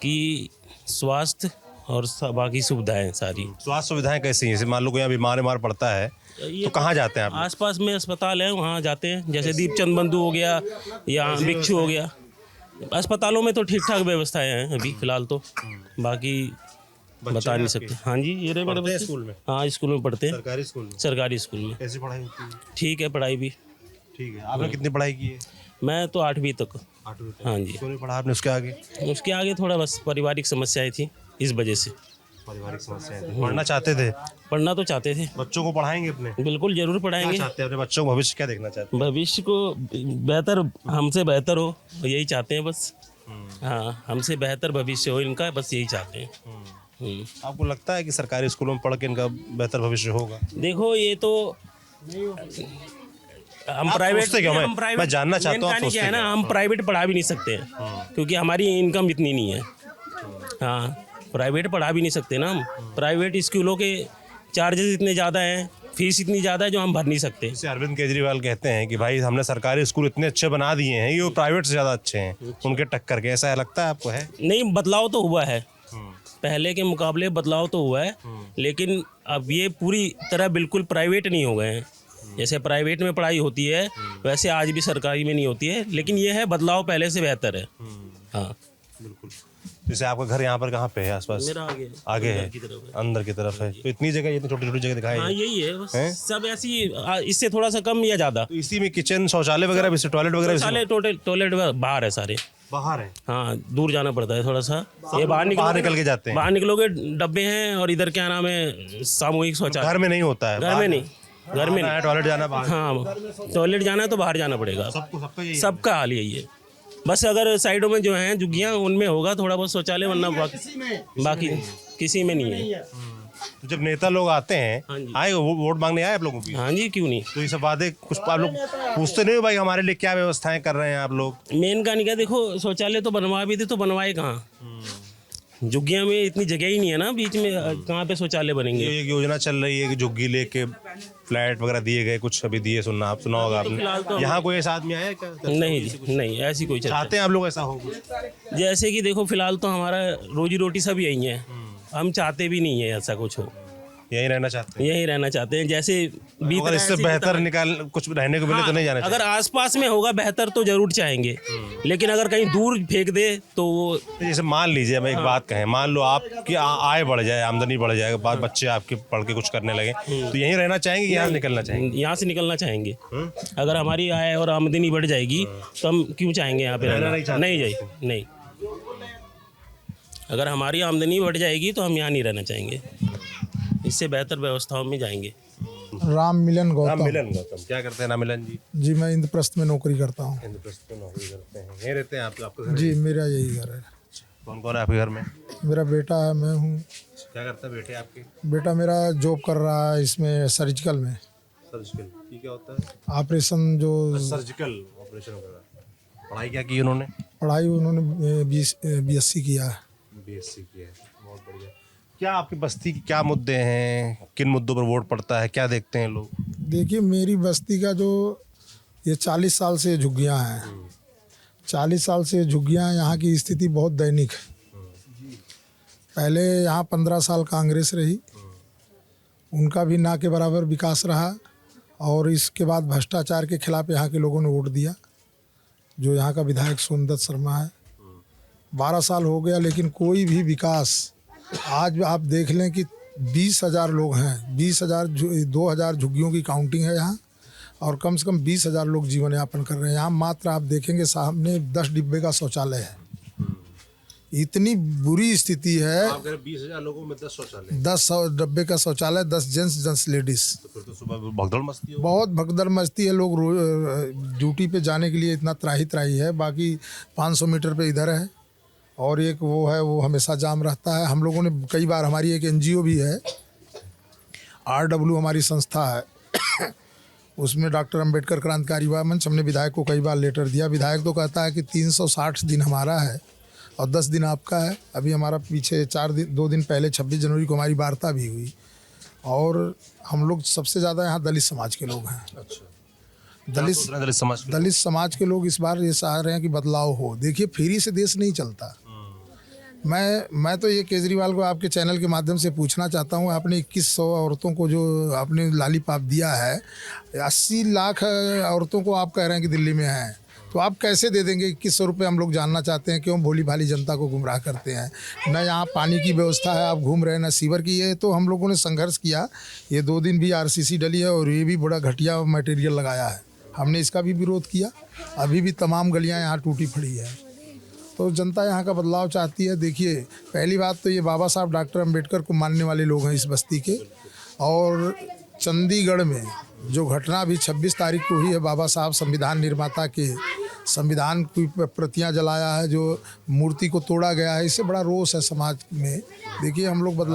कि स्वास्थ्य और बाकी सुविधाएं सारी। स्वास्थ्य सुविधाएं कैसी हैं? जैसे मान लो कोई बीमार पड़ता है तो कहाँ जाते हैं आप? आसपास में अस्पताल है, वहाँ जाते हैं। जैसे दीपचंद बंधु हो गया या भिक्षु हो गया। अस्पतालों में तो ठीक ठाक व्यवस्थाएं हैं अभी फिलहाल तो, बाकी बता नहीं सकते। हाँ जी, ये रहे मेरे बच्चे स्कूल में? हाँ, स्कूल में पढ़ते हैं। सरकारी स्कूल में? सरकारी स्कूल में। कैसी पढ़ाई होती है? ठीक है, पढ़ाई भी ठीक है। आपने कितनी पढ़ाई की है? मैं तो 8वीं तक। 8वीं तक? हाँ जी। क्यों नहीं पढ़ा आपने उसके आगे? उसके आगे थोड़ा बस पारिवारिक समस्याएं थी, इस वजह से। पारिवारिक समस्याएं थी। पढ़ना चाहते थे? पढ़ना तो चाहते थे। बच्चों को पढ़ाएंगे अपने? बिल्कुल जरूर पढ़ाएंगे। क्या चाहते हैं अपने बच्चों को? भविष्य क्या देखना चाहते हैं? भविष्य को बेहतर, हमसे बेहतर हो, यही चाहते हैं बस। हाँ, हमसे बेहतर भविष्य हो इनका, बस यही चाहते हैं। आपको लगता है कि सरकारी स्कूलों में पढ़ के इनका बेहतर भविष्य होगा? देखो ये तो हम प्राइवेट, मैं जानना चाहता हूँ क्या है ना, हम प्राइवेट पढ़ा भी नहीं सकते हैं क्योंकि हमारी इनकम इतनी नहीं है। हाँ, प्राइवेट पढ़ा भी नहीं सकते ना हम। प्राइवेट स्कूलों के चार्जेस इतने ज़्यादा हैं, फीस इतनी ज़्यादा है जो हम भर नहीं सकते। जैसे अरविंद केजरीवाल कहते हैं कि भाई हमने सरकारी स्कूल इतने अच्छे बना दिए हैं, ये वो प्राइवेट से ज़्यादा अच्छे हैं उनके टक्कर के। ऐसा लगता है आपको? है नहीं, बदलाव तो हुआ है, पहले के मुकाबले बदलाव तो हुआ है, लेकिन अब ये पूरी तरह बिल्कुल प्राइवेट नहीं हो गए हैं। जैसे प्राइवेट में पढ़ाई होती है वैसे आज भी सरकारी में नहीं होती है, लेकिन ये है बदलाव पहले से बेहतर है। हाँ बिल्कुल। जैसे आपका घर यहाँ पर कहाँ पे है? आसपास? मेरा आगे है, अंदर की तरफ है। तो इतनी जगह, इतनी छोटी छोटी जगह दिखाई? हाँ, यही है बस। सब ऐसी, इससे थोड़ा सा कम या ज़्यादा। तो इसी में किचन, शौचालय वगैरह भी, टॉयलेट वगैरह? टॉयलेट बाहर है सारे। बाहर है। हाँ, दूर जाना पड़ता है थोड़ा सा। ये बाहर निकल के जाते हैं। बाहर निकलोगे डब्बे हैं, और इधर क्या नाम है, सामूहिक शौचालय। घर में नहीं होता है। घर में नहीं, घर में नहीं। टॉयलेट जाना बाहर। हाँ, टॉयलेट जाना है तो बाहर जाना पड़ेगा। सबका हाल यही है। बस अगर साइडों में जो हैं झुग्गियाँ, उनमें होगा थोड़ा बहुत शौचालय, वरना बाकी किसी में नहीं है। तो जब नेता लोग आते हैं, आए वोट मांगने आए आप लोगों की? हाँ जी, क्यों नहीं। तो ये सब वादे कुछ आप लोग पूछते नहीं हो भाई हमारे लिए क्या व्यवस्थाएं कर रहे हैं आप लोग? मेन कहानी क्या, देखो शौचालय तो बनवा भी थे, तो बनवाए कहाँ? झुग्गियाँ में इतनी जगह ही नहीं है ना बीच में, कहाँ पे शौचालय बनेंगे? एक योजना चल रही है कि झुग्गी लेके फ्लैट वगैरह दिए गए, कुछ अभी दिए, सुना होगा आपने। यहाँ कोई ऐसा आदमी आया क्या? नहीं जी, नहीं, ऐसी कोई चर्चा। चाहते हैं आप लोग ऐसा हो? जैसे कि देखो, फिलहाल तो हमारा रोजी रोटी सब यही है, हम चाहते भी नहीं है ऐसा कुछ हो। यहीं रहना चाहते हैं? यहीं रहना चाहते हैं। जैसे अगर इससे बेहतर निकाल कुछ रहने को मिले तो नहीं जाना चाहिए? अगर आसपास में होगा बेहतर तो जरूर चाहेंगे, लेकिन अगर कहीं दूर फेंक दे तो वो। जैसे मान लीजिए, मैं एक बात कहें, मान लो आपकी आय बढ़ जाए, आमदनी बढ़ जाए, बाद बच्चे आपके पढ़ के कुछ करने लगे, तो यहीं रहना चाहेंगे कि यहाँ से निकलना चाहेंगे? यहाँ से निकलना चाहेंगे। अगर हमारी आय और आमदनी बढ़ जाएगी तो हम क्यों चाहेंगे यहाँ पे रहना? नहीं जाइए, नहीं। अगर हमारी आमदनी बढ़ जाएगी तो हम यहाँ नहीं रहना चाहेंगे, इससे बेहतर व्यवस्थाओं में जाएंगे। राम मिलन गौतम। राम मिलन गौतम, क्या करते हैं राम मिलन जी? जी, मैं इंद्रप्रस्थ में नौकरी करता हूँ। इंद्रप्रस्थ में नौकरी करते हैं, यहीं रहते हैं आपका घर? जी, मेरा यही घर है। कौन कौन है आपके घर में? मेरा बेटा है, मैं हूँ। क्या करता है बेटे आपके? बेटा मेरा जॉब कर रहा है इसमें, सर्जिकल में। सर्जिकल क्या होता है? ऑपरेशन जो सर्जिकल ऑपरेशन कर रहा है। पढ़ाई क्या की उन्होंने? पढ़ाई उन्होंने BSc किया है। BSc किया है, बहुत बढ़िया। क्या आपकी बस्ती के क्या मुद्दे हैं, किन मुद्दों पर वोट पड़ता है, क्या देखते हैं लोग? देखिए, मेरी बस्ती का जो ये 40 साल से झुग्गियाँ हैं, 40 साल से झुग्गियाँ, यहाँ की स्थिति बहुत दैनिक है। पहले यहाँ 15 साल कांग्रेस रही, उनका भी ना के बराबर विकास रहा, और इसके बाद भ्रष्टाचार के खिलाफ यहाँ के लोगों ने वोट दिया। जो यहाँ का विधायक सोनदत्त शर्मा है, 12 साल हो गया, लेकिन कोई भी विकास। आज आप देख लें कि 20,000 लोग हैं, 2,000 झुग्गियों की काउंटिंग है यहाँ, और कम से कम 20,000 लोग जीवन यापन कर रहे हैं यहाँ। मात्र आप देखेंगे सामने 10 डिब्बे का शौचालय है। इतनी बुरी स्थिति है। 20,000 लोगों में 10 शौचालय, 10 डिब्बे का शौचालय, 10 जेंट्स 10 लेडीज। तो फिर तो सुबह भगदड़ मस्ती बहुत भगदड़ मस्ती है। लोग ड्यूटी पे जाने के लिए इतना त्राही है, बाकी 500 मीटर पे इधर है, और एक वो है, वो हमेशा जाम रहता है। हम लोगों ने कई बार, हमारी एक NGO भी है, RW हमारी संस्था है, उसमें डॉक्टर अंबेडकर क्रांतिकारी युवा मंच, हमने विधायक को कई बार लेटर दिया। विधायक तो कहता है कि 360 दिन हमारा है और 10 दिन आपका है। अभी हमारा पीछे 2 दिन पहले 26 जनवरी को हमारी वार्ता भी हुई, और हम लोग सबसे ज़्यादा यहाँ दलित समाज के लोग हैं। अच्छा, दलित समाज के लोग इस बार ये चाह रहे हैं कि बदलाव हो। देखिए, फ्री से देश नहीं चलता। मैं तो ये केजरीवाल को आपके चैनल के माध्यम से पूछना चाहता हूँ, आपने 2100 औरतों को जो आपने लॉलीपॉप दिया है, 80 लाख औरतों को आप कह रहे हैं कि दिल्ली में हैं, तो आप कैसे दे देंगे 2100 रुपये? हम लोग जानना चाहते हैं, क्यों भोली भाली जनता को गुमराह करते हैं? न यहाँ पानी की व्यवस्था है, आप घूम रहे हैं, न सीवर की है। तो हम लोगों ने संघर्ष किया, ये 2 दिन भी RCC डली है, और ये भी बड़ा घटिया मटेरियल लगाया है, हमने इसका भी विरोध किया। अभी भी तमाम गलियाँ यहाँ टूटी पड़ी है। तो जनता यहाँ का बदलाव चाहती है। देखिए, पहली बात तो ये बाबा साहब डॉक्टर अंबेडकर को मानने वाले लोग हैं इस बस्ती के, और चंडीगढ़ में जो घटना अभी 26 तारीख को हुई है, बाबा साहब संविधान निर्माता के संविधान की प्रतियां जलाया है, जो मूर्ति को तोड़ा गया है, इससे बड़ा रोष है समाज में। देखिए, हम लोग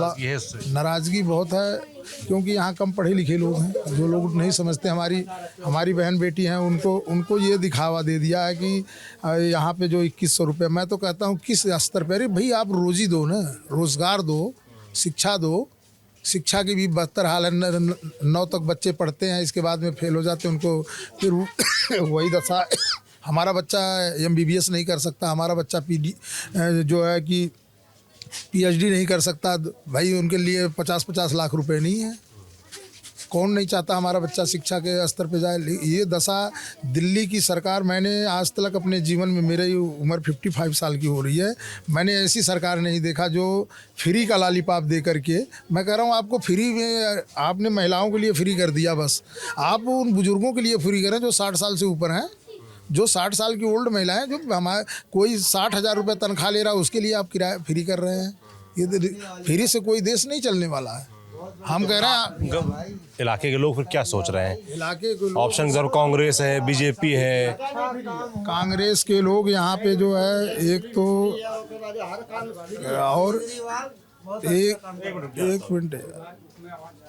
नाराज़गी बहुत है, क्योंकि यहाँ कम पढ़े लिखे लोग हैं, जो लोग नहीं समझते। हमारी बहन बेटी हैं, उनको ये दिखावा दे दिया है कि यहाँ पे जो 2100 रुपये, मैं तो कहता हूँ किस स्तर पर? अरे भाई, आप रोजी दो ना, रोज़गार दो, शिक्षा दो। शिक्षा की भी बदतर हाल है, 9 तक बच्चे पढ़ते हैं, इसके बाद में फेल हो जाते हैं, उनको फिर वही दशा। हमारा बच्चा MBBS नहीं कर सकता, हमारा बच्चा जो है कि PhD नहीं कर सकता। भाई, उनके लिए 50-50 लाख रुपए नहीं है। कौन नहीं चाहता हमारा बच्चा शिक्षा के स्तर पे जाए? ये दशा दिल्ली की सरकार, मैंने आज तक अपने जीवन में, मेरी उम्र 55 साल की हो रही है, मैंने ऐसी सरकार नहीं देखा जो फ्री का लॉलीपॉप दे करके। मैं कह रहा हूँ, आपको फ्री में, आपने महिलाओं के लिए फ्री कर दिया, बस आप उन बुजुर्गों के लिए फ्री करें जो 60 साल से ऊपर हैं, जो 60 साल की ओल्ड महिलाएं, जो हमारे कोई 60,000 रुपये तनख्वाह ले रहा है, उसके लिए आप किराया फ्री कर रहे हैं। ये फ्री से कोई देश नहीं चलने वाला है। हम कह रहे हैं इलाके के लोग फिर क्या सोच रहे हैं? इलाके के ऑप्शन जरूर कांग्रेस है, बीजेपी है। कांग्रेस के लोग यहाँ पे जो है, एक तो और एक मिनट,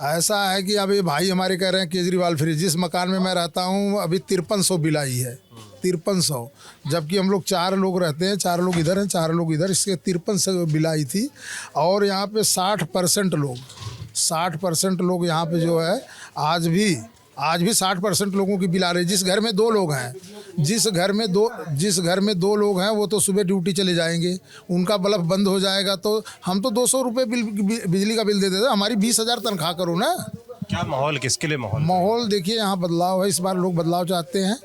ऐसा है कि अभी भाई हमारे कह रहे हैं केजरीवाल फ्री। जिस मकान में मैं रहता हूँ अभी 5300 बिल आई है, 5300, जबकि हम लोग 4 लोग रहते हैं, 4 लोग इधर हैं, 4 लोग इधर, इसके 5300 बिल आई थी। और यहाँ पे 60% लोग यहाँ पे जो है आज भी 60% लोगों की बिल आ रही है। जिस घर में 2 लोग हैं, जिस घर में दो लोग हैं, वो तो सुबह ड्यूटी चले जाएंगे, उनका बल्ब बंद हो जाएगा, तो हम तो 200 रुपये बिजली का बिल दे देते। हमारी 20,000 तनख्वाह करो ना। क्या माहौल, किसके लिए माहौल देखिए, यहाँ बदलाव है, इस बार लोग बदलाव चाहते हैं।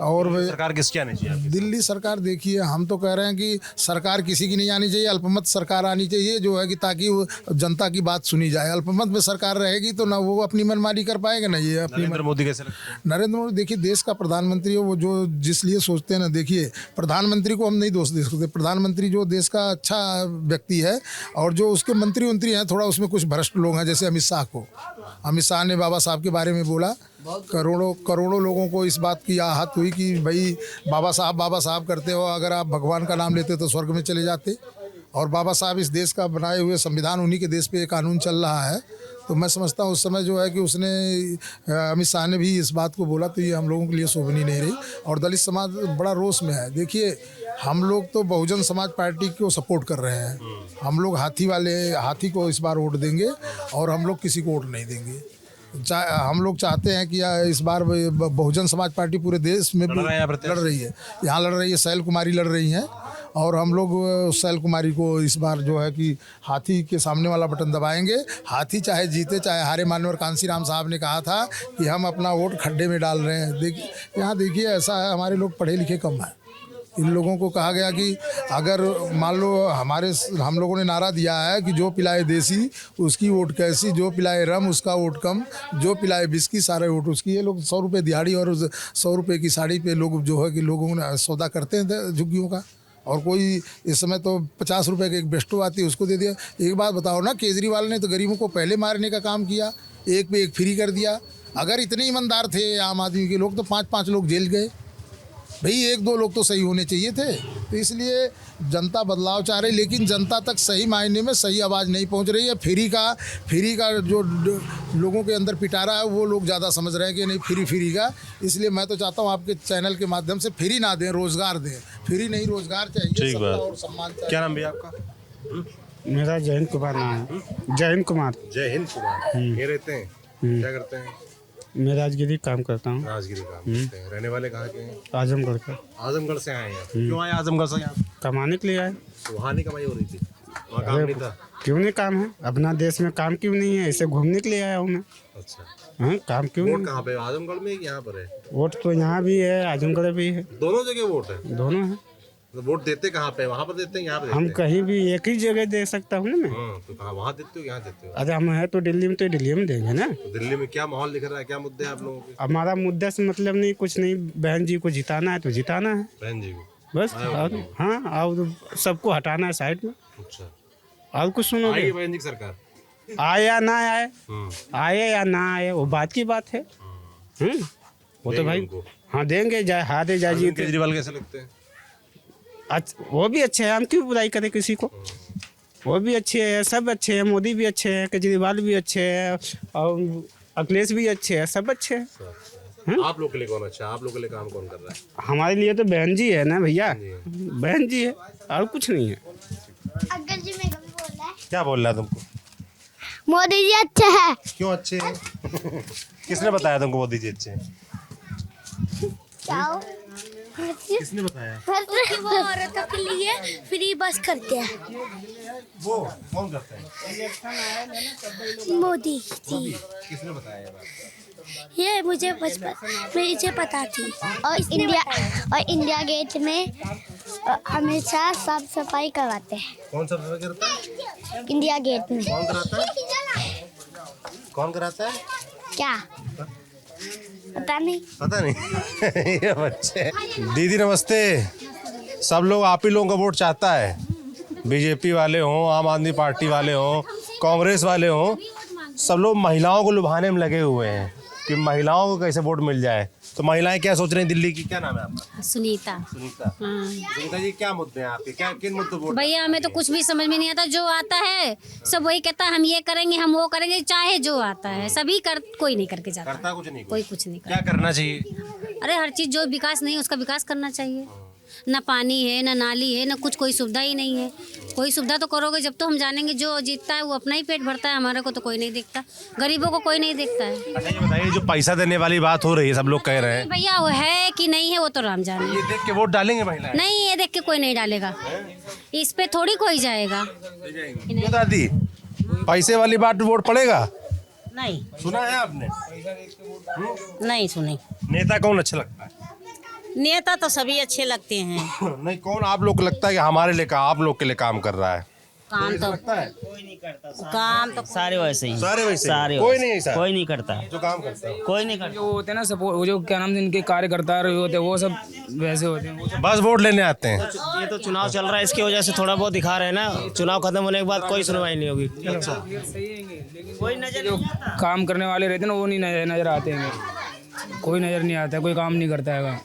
और सरकार किसकी आनी चाहिए? दिल्ली सरकार देखिए, हम तो कह रहे हैं कि सरकार किसी की नहीं आनी चाहिए, अल्पमत सरकार आनी चाहिए, जो है कि ताकि जनता की बात सुनी जाए। अल्पमत में सरकार रहेगी तो ना वो अपनी मनमानी कर पाएगा, ना ये अपनी। नरेंद्र मोदी कैसे लगते हैं? नरेंद्र मोदी देखिए, देश का प्रधानमंत्री है, वो जो जिस लिए सोचते हैं ना, देखिए प्रधानमंत्री को हम नहीं दोष दे सकते। प्रधानमंत्री जो देश का अच्छा व्यक्ति है, और जो उसके मंत्री हैं, थोड़ा उसमें कुछ भ्रष्ट लोग हैं, जैसे अमित शाह ने बाबा साहब के बारे में बोला, करोड़ों लोगों को इस बात की आहत हुई कि भाई बाबा साहब करते हो, अगर आप भगवान का नाम लेते तो स्वर्ग में चले जाते। और बाबा साहब इस देश का बनाए हुए संविधान, उन्हीं के देश पे ये कानून चल रहा है। तो मैं समझता हूँ उस समय जो है कि उसने, अमित शाह ने भी इस बात को बोला, तो ये हम लोगों के लिए शोभनीय नहीं रही। और दलित समाज बड़ा रोष में है। देखिए, हम लोग तो बहुजन समाज पार्टी को सपोर्ट कर रहे हैं। हम लोग हाथी को इस बार वोट देंगे, और हम लोग किसी को वोट नहीं देंगे। हम लोग चाहते हैं कि इस बार बहुजन समाज पार्टी पूरे देश में लड़ रही है। यहाँ लड़ रही है, शैल कुमारी लड़ रही हैं, और हम लोग शैल कुमारी को इस बार जो है कि हाथी के सामने वाला बटन दबाएंगे। हाथी चाहे जीते चाहे हारे। माननीय कांसीराम साहब ने कहा था कि हम अपना वोट खड्डे में डाल रहे हैं। देखिए, यहाँ देखिए ऐसा है, हमारे लोग पढ़े लिखे कम हैं। इन लोगों को कहा गया कि अगर मान लो हम लोगों ने नारा दिया है कि जो पिलाए देसी उसकी वोट कैसी, जो पिलाए रम उसका वोट कम, जो पिलाए बिस्की सारे वोट उसकी। ये लोग 100 रुपये दिहाड़ी और 100 रुपये की साड़ी पे लोग जो है कि लोगों ने सौदा करते हैं झुग्गियों का। और कोई इस समय तो 50 रुपये की एक बेस्टो आती है, उसको दे दिया। एक बात बताओ ना, केजरीवाल ने तो गरीबों को पहले मारने का काम किया, एक पे एक फ्री कर दिया। अगर इतने ईमानदार थे आम आदमी के लोग, तो 5-5 लोग जेल गए। भाई 1-2 लोग तो सही होने चाहिए थे। तो इसलिए जनता बदलाव चाह रही, लेकिन जनता तक सही मायने में सही आवाज़ नहीं पहुंच रही है। फ्री का जो लोगों के अंदर पिटारा है, वो लोग ज़्यादा समझ रहे हैं कि नहीं फ्री का। इसलिए मैं तो चाहता हूं आपके चैनल के माध्यम से फ्री ना दें, रोज़गार दें। फ्री नहीं, रोज़गार चाहिए, सत्ता और सम्मान चाहिए। क्या नाम भैया आपका? मेरा जयंत कुमार नाम है। जयंत कुमार। ये रहते हैं, क्या करते हैं? मैं राजगिरी काम करता हूँ। राजगिरी काम करते हैं। रहने वाले कहाँ के हैं? आजमगढ़ का। आजमगढ़ से आए हैं? क्यों आए आजमगढ़ से यहाँ? कमाने के लिए आए। तो वहाँ नहीं कमाई हो रही थी? वहाँ काम नहीं था? क्यों नहीं काम है? अपना देश में काम क्यों नहीं है? ऐसे घूमने के लिए आया हूँ मैं। अच्छा, हाँ, काम क्यों? वोट कहाँ पे? आजमगढ़ में यहाँ पर है? वोट तो यहाँ भी है, आजमगढ़ भी है। दोनों जगह वोट है? दोनों है। तो वोट देते कहाँ पे? वहाँ पर देते हैं, यहाँ पे देते हम हैं? कहीं भी एक ही जगह दे सकता हूँ ना मैं। तो कहाँ, वहाँ देते हो, यहाँ देते हो? अरे हम है तो दिल्ली में, तो दिल्ली में देंगे ना। तो दिल्ली में क्या माहौल दिख रहा है, क्या मुद्दे हैं आप लोगों के? हमारा मुद्दा से मतलब नहीं, कुछ नहीं। बहन जी को जिताना है तो जिताना है, बहन जी को बस। और हाँ, और सबको हटाना है साइड में। अच्छा, और कुछ सुनोगे? आएगी बहन जी की सरकार? आए या ना आए, आए या ना आए, वो बात की बात है। वो तो भाई हाँ देंगे, जाए हारे जाए जीते। केजरीवाल कैसे लगते हैं? अच्छा, वो भी अच्छे हैं, हम क्यों बुराई करें किसी को। वो भी अच्छे हैं, सब अच्छे हैं। मोदी भी अच्छे हैं, केजरीवाल भी अच्छे हैं, और अखिलेश भी अच्छे हैं, सब अच्छे हैं। आप लोग के लिए कौन अच्छा? आप लोग के लिए काम कौन कर रहा है? हमारे लिए तो बहन जी है ना भैया, बहन जी है, और कुछ नहीं है। अंकल जी मेरे को भी बोल रहा है। क्या बोल रहा है तुमको? मोदी जी अच्छे हैं। क्यों अच्छे हैं? किसने बताया तुमको मोदी जी अच्छे हैं? किसने बताया? वो औरतों के लिए फ्री बस करते हैं। वो कौन करता है? मोदी जी। किसने बताया ये मुझे पता थी। और इंडिया गेट में हमेशा साफ सफाई करवाते हैं। कौन सा सफाई करता है? इंडिया गेट में। कौन कराता है? कौन कराता है? क्या पता नहीं। पता नहीं ये बच्चे। दीदी नमस्ते। सब लोग आप ही लोगों का वोट चाहता है, बीजेपी वाले हों, आम आदमी पार्टी वाले हों, कांग्रेस वाले हों, सब लोग महिलाओं को लुभाने में लगे हुए हैं कि महिलाओं को कैसे वोट मिल जाए। तो महिलाएं क्या सोच रही हैं दिल्ली की? क्या नाम है आपका? सुनीता। सुनीता। सुनीता जी, क्या मुद्दे हैं आपके? क्या किन मुद्दों वोट? भैया हमें तो कुछ भी समझ में नहीं आता, जो आता है सब वही कहता है हम ये करेंगे हम वो करेंगे, चाहे जो आता है सभी कोई नहीं करके जाता। करता कुछ नहीं, कोई कुछ नहीं क्या करना चाहिए? अरे हर चीज जो विकास नहीं है उसका विकास करना चाहिए। ना पानी है ना नाली है ना कुछ, कोई सुविधा ही नहीं है। कोई सुविधा तो करोगे जब तो हम जानेंगे। जो जीतता है वो अपना ही पेट भरता है, हमारे को तो कोई नहीं देखता, गरीबों को कोई नहीं देखता है। अच्छा ये बताइए, जो पैसा देने वाली बात हो रही है, सब लोग कह रहे हैं भैया वो है कि नहीं है वो तो राम जाने। ये देख के वोट डालेंगे महिलाएं? नहीं, ये देख के कोई नहीं डालेगा, इस पे थोड़ी कोई जाएगा। क्यों दादी, पैसे वाली बात वोट पड़ेगा? नहीं सुना है आपने? नहीं सुनी। नेता कौन अच्छा लगता है? नेता तो सभी अच्छे लगते हैं। नहीं, कौन आप लोग को लगता है कि हमारे लिए आप लोग के लिए काम कर रहा है? काम तो काम तो सारे वैसे ही, सारे वैसे ही? सारे कोई वैसे। नहीं है ऐसा? कोई नहीं करता, जो काम करता है कोई नहीं करता। जो होते हैं ना सपोर्ट, वो जो क्या नाम इनके कार्यकर्ता होते हैं वो सब वैसे होते हैं, बस वोट लेने आते हैं। ये तो चुनाव चल रहा है, इसकी वजह से थोड़ा बहुत दिखा रहे हैं ना। चुनाव खत्म होने के बाद कोई सुनवाई नहीं होगी। कोई नजर जो काम करने वाले रहते हैं ना वो नहीं नजर आते हैं, कोई नजर नहीं आता, कोई काम नहीं करता है।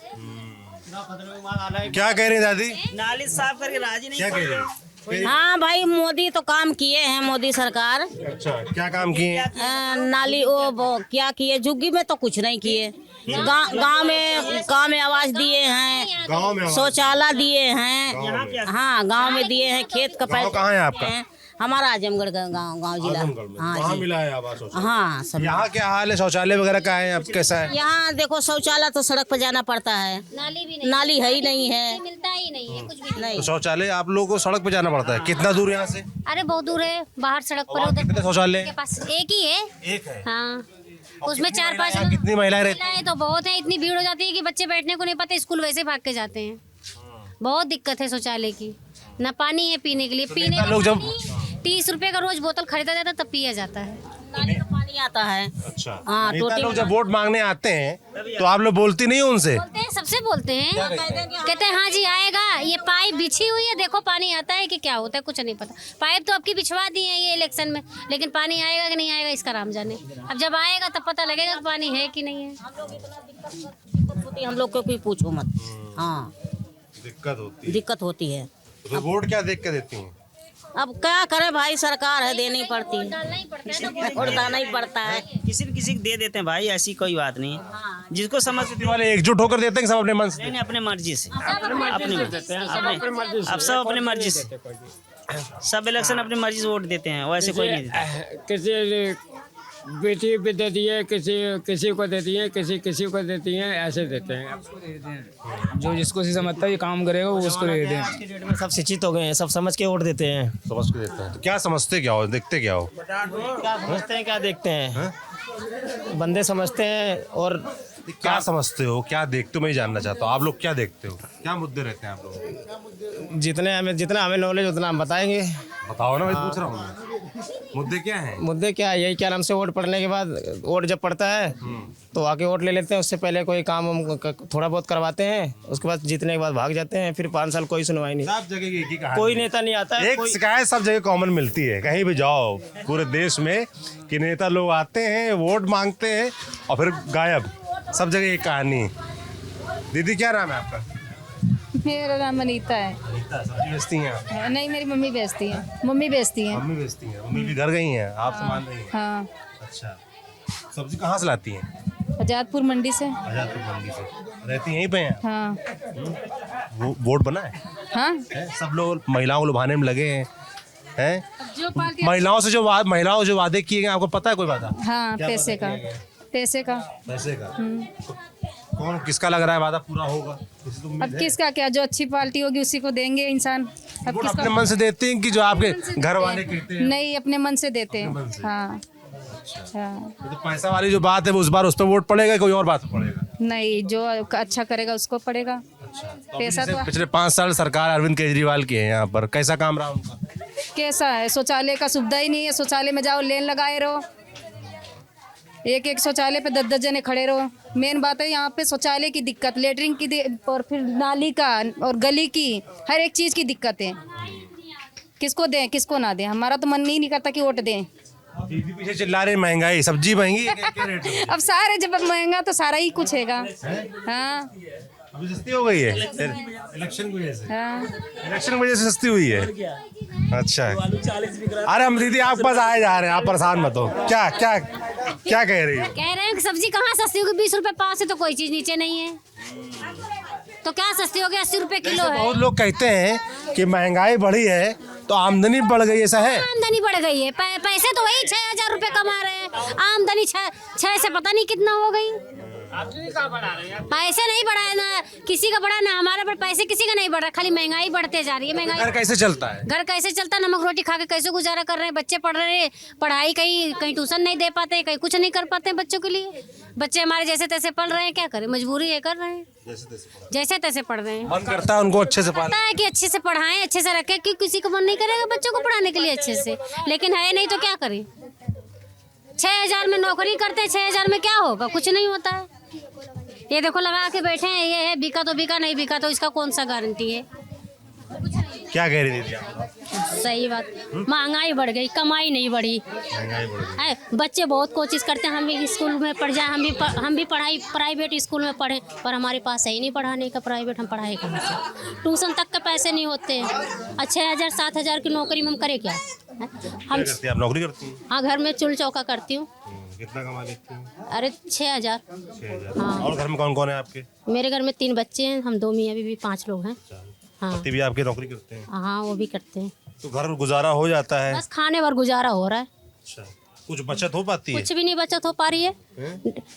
क्या कह रही हैं दादी? नाली साफ करके राजी नहीं। क्या कह रही हैं? हाँ भाई, मोदी तो काम किए हैं, मोदी सरकार। अच्छा, क्या काम किए हैं? नाली वो क्या किए, झुग्गी में तो कुछ नहीं किए। गांव में आवाज दिए हैं, गांव में शौचालय दिए हैं। हाँ गांव में दिए हैं, खेत का पैसा। कहाँ है आपका? हमारा आजमगढ़ का गांव जिला। हाँ मिला है आवास? हाँ सब। यहाँ क्या हाल है शौचालय वगैरह का है? अब कैसा है यहाँ? देखो शौचालय तो सड़क पर जाना पड़ता है, नाली भी नहीं, नाली है ही नहीं है, मिलता ही नहीं है कुछ भी नहीं। तो शौचालय आप लोगों को सड़क पे जाना पड़ता है? कितना दूर यहाँ से? अरे बहुत दूर है, बाहर सड़क पर उधर। कितने शौचालय? के पास एक ही है। एक है? हाँ, उसमें 4-5 कितनी महिलाएं रहती? महिलाएं तो बहुत है, इतनी भीड़ हो जाती है कि बच्चे बैठने को नहीं पाते, स्कूल वैसे भाग के जाते हैं। बहुत दिक्कत है शौचालय की, ना पानी है पीने के लिए। पीने का लोग जब 30 रुपए का रोज बोतल खरीदा जाता है तब पिया जाता है। नाली का पानी आता है। अच्छा, हाँ, नेता टोटी लोग में- जब वोट मांगने आते हैं तो आप लोग बोलती नहीं हो उनसे? बोलते हैं, सबसे बोलते हैं, कहते हैं हाँ जी आएगा, ये पाइप बिछी हुई है, देखो पानी आता है कि क्या होता है कुछ नहीं पता। पाइप तो आपकी बिछवा दी है ये इलेक्शन में, लेकिन पानी आएगा कि नहीं आएगा इसका राम जाने। अब जब आएगा तब पता लगेगा कि पानी है कि नहीं है। हम लोग को कोई पूछो मत। हाँ दिक्कत होती है। तो वोट क्या देख के देती हैं? अब क्या करे भाई, सरकार है, देनी पड़ती है, वोट डालना ही पड़ता है। किसी न किसी को दे देते हैं भाई, ऐसी कोई बात नहीं है। जिसको समझ वाले एकजुट होकर देते हैं सब अपने मन से? नहीं, अपने मर्जी से, अब सब अपने मर्जी से, सब इलेक्शन अपनी मर्जी से वोट देते हैं, वैसे कोई नहीं देता। किसी बेटी पे देती है, किसी को देती है, किसी को देती है, ऐसे देते हैं। जो जिसको से समझता है ये काम करेगा वो उसको दे देते हैं। आज के डेट में सब शिक्षित हो गए हैं, सब समझ के वोट देते हैं। समझ के देते हैं। तो क्या समझते क्या हो, देखते क्या हो? क्या समझते हैं, क्या देखते हैं? बंदे समझते हैं। और क्या समझते हो, क्या देखते हो, मैं जानना चाहता हूँ। आप लोग क्या देखते हो, क्या मुद्दे रहते हैं आप लोग? जितना हमें नॉलेज उतना हम बताएंगे। बताओ ना, मैं पूछ रहा हूँ मुद्दे क्या हैं? मुद्दे क्या है, यही क्या नाम से वोट पड़ने के बाद, वोट जब पड़ता है तो आके वोट ले लेते हैं, उससे पहले कोई काम हम थोड़ा बहुत करवाते हैं, उसके बाद जीतने के बाद भाग जाते हैं, फिर 5 साल कोई सुनवाई नहीं। सब जगह एक ही कहानी कोई है। नेता नहीं आता। एक शिकायत सब जगह कॉमन मिलती है, कहीं भी जाओ पूरे देश में, कि नेता लोग आते हैं, वोट मांगते हैं और फिर गायब। सब जगह एक कहानी। दीदी क्या नाम है आपका? मेरा नाम अनीता है। सब्जी बेचती हैं आप? नहीं, मेरी मम्मी बेचती है। मम्मी बेचती है। मम्मी बेचती हैं? मम्मी भी घर गई हैं, आप संभाल रही हैं? हाँ। अच्छा, सब्जी कहाँ से लाती हैं? आजादपुर मंडी से। आजादपुर मंडी से। रहती यहीं पे हैं? हाँ। वो वोट बना है? हाँ। सब लोग महिलाओं को लुभाने में लगे हैं। जो पार्टी महिलाओं से जो वादे किए गए, आपको पता है कोई वादा? हाँ, पैसे का। पैसे का। पैसे का? कौन किसका लग रहा है वादा पूरा होगा? अब किसका क्या, जो अच्छी पार्टी होगी उसी को देंगे इंसान। अब वोट किसका अपने मन से देते हैं कि जो आपके घर वाले कहते हैं? नहीं, अपने मन से देते हैं। हाँ हाँ। तो पैसा वाली जो बात है वो उस बार उस पर वोट पड़ेगा, कोई और बात पड़ेगा? नहीं, जो अच्छा करेगा उसको पड़ेगा। पैसा तो पिछले 5 साल सरकार अरविंद केजरीवाल की है यहाँ पर, कैसा काम रहा उनका? कैसा है, शौचालय का सुविधा ही नहीं है। शौचालय में जाओ, लेन लगाए रहो, एक शौचालय पे 10-10 जने खड़े रहो। मेन बात है यहाँ पे शौचालय की दिक्कत, लेटरिन की और फिर नाली का और गली की, हर एक चीज़ की दिक्कत है। किसको दें किसको ना दें, हमारा तो मन नहीं करता कि वोट दें। दीदी पीछे चिल्ला रहे महंगाई, सब्जी महंगी है, क्या रेट है? अब सारे जब महंगा तो सारा ही कुछ हैगा। हाँ अभी सस्ती हो गई है इलेक्शन की वजह से। हाँ इलेक्शन की वजह से सस्ती हुई है। अच्छा, अरे हम दीदी आपके पास आए जा रहे हैं, आप परेशान मत हो। क्या क्या क्या कह रही हो? कह रहे हैं कि सब्जी कहाँ सस्ती होगी, 20 रुपए पाव से तो कोई चीज नीचे नहीं है, तो क्या सस्ती हो गई, 80 रुपए किलो है। बहुत लोग कहते हैं कि महंगाई बढ़ी है तो आमदनी बढ़ गई, ऐसा है? आमदनी बढ़ गई है, पैसे तो वही 6,000 रुपए कमा रहे हैं, आमदनी 6 से पता नहीं कितना हो गई। पैसे नहीं बढ़ाए ना किसी का बढ़ा ना हमारा, पर पैसे किसी का नहीं बढ़ रहा, खाली महंगाई बढ़ते जा रही है। महंगाई घर कैसे चलता है? घर कैसे चलता है, नमक रोटी खा के कैसे गुजारा कर रहे हैं, बच्चे पढ़ रहे हैं, पढ़ाई कहीं ट्यूशन नहीं दे पाते, कहीं कुछ नहीं कर पाते बच्चों के लिए। बच्चे हमारे जैसे तैसे पढ़ रहे हैं, क्या करें, मजबूरी है, कर रहे हैं जैसे तैसे पढ़ रहे हैं। मन करता है उनको अच्छे से पता है कि अच्छे से पढ़ाएं, अच्छे से रखें, कि किसी को मन नहीं करेगा बच्चों को पढ़ाने के लिए अच्छे से, लेकिन है नहीं तो क्या करें। 6,000 में नौकरी करते हैं, 6,000 में क्या होगा, कुछ नहीं होता है। ये देखो लगा के बैठे हैं, ये है बिका तो बिका, नहीं बिका तो इसका कौन सा गारंटी है। क्या कह रही थी आप? सही बात, महंगाई बढ़ गई, कमाई नहीं बढ़ी। है बच्चे बहुत कोशिश करते हैं हम भी स्कूल में पढ़ जाए, हम भी पढ़ाई प्राइवेट स्कूल में पढ़ें, पर हमारे पास है ही नहीं पढ़ाने का प्राइवेट, हम पढ़ाई कहाँ से, ट्यूशन तक के पैसे नहीं होते हैं। 6,000 7,000 की नौकरी में हम करें क्या? हम आप नौकरी करती हैं? हाँ, घर में चूल्हा चौका करती हूँ। कितना कमा लेती हैं? अरे 6,000। हाँ। और घर में कौन कौन है आपके? मेरे घर में 3 बच्चे हैं, हम 2 मियाँ बीवी 5 लोग हैं। हाँ, पति भी आपके नौकरी करते हैं? हाँ वो भी करते हैं। तो घर गुजारा हो जाता है? बस खाने पर गुजारा हो रहा है। अच्छा, कुछ बचत हो पाती है? कुछ भी नहीं बचत हो पा रही है।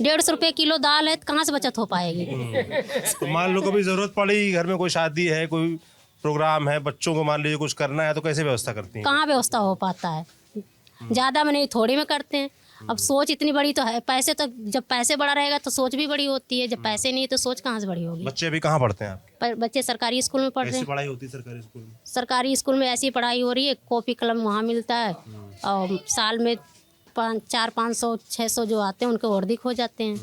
150 रुपए किलो दाल है, कहाँ से बचत हो पाएगी? तो मान लो कभी जरूरत पड़ी, घर में कोई शादी है, कोई प्रोग्राम है, बच्चों को मान लीजिए कुछ करना है, तो कैसे व्यवस्था करती हैं? कहाँ व्यवस्था हो पाता है, ज़्यादा में नहीं थोड़ी में करते हैं। अब सोच इतनी बड़ी तो है, पैसे तो जब पैसे बड़ा रहेगा तो सोच भी बड़ी होती है, जब पैसे नहीं तो सोच कहाँ से बड़ी होगी। बच्चे अभी कहाँ पढ़ते हैं आपके? पर बच्चे सरकारी स्कूल में पढ़ रहे हैं। पढ़ाई होती है सरकारी स्कूल में? सरकारी स्कूल में ऐसी पढ़ाई हो रही है, कॉपी कलम वहाँ मिलता है, और साल में 400-500 600 जो आते हैं उनके और हो जाते हैं,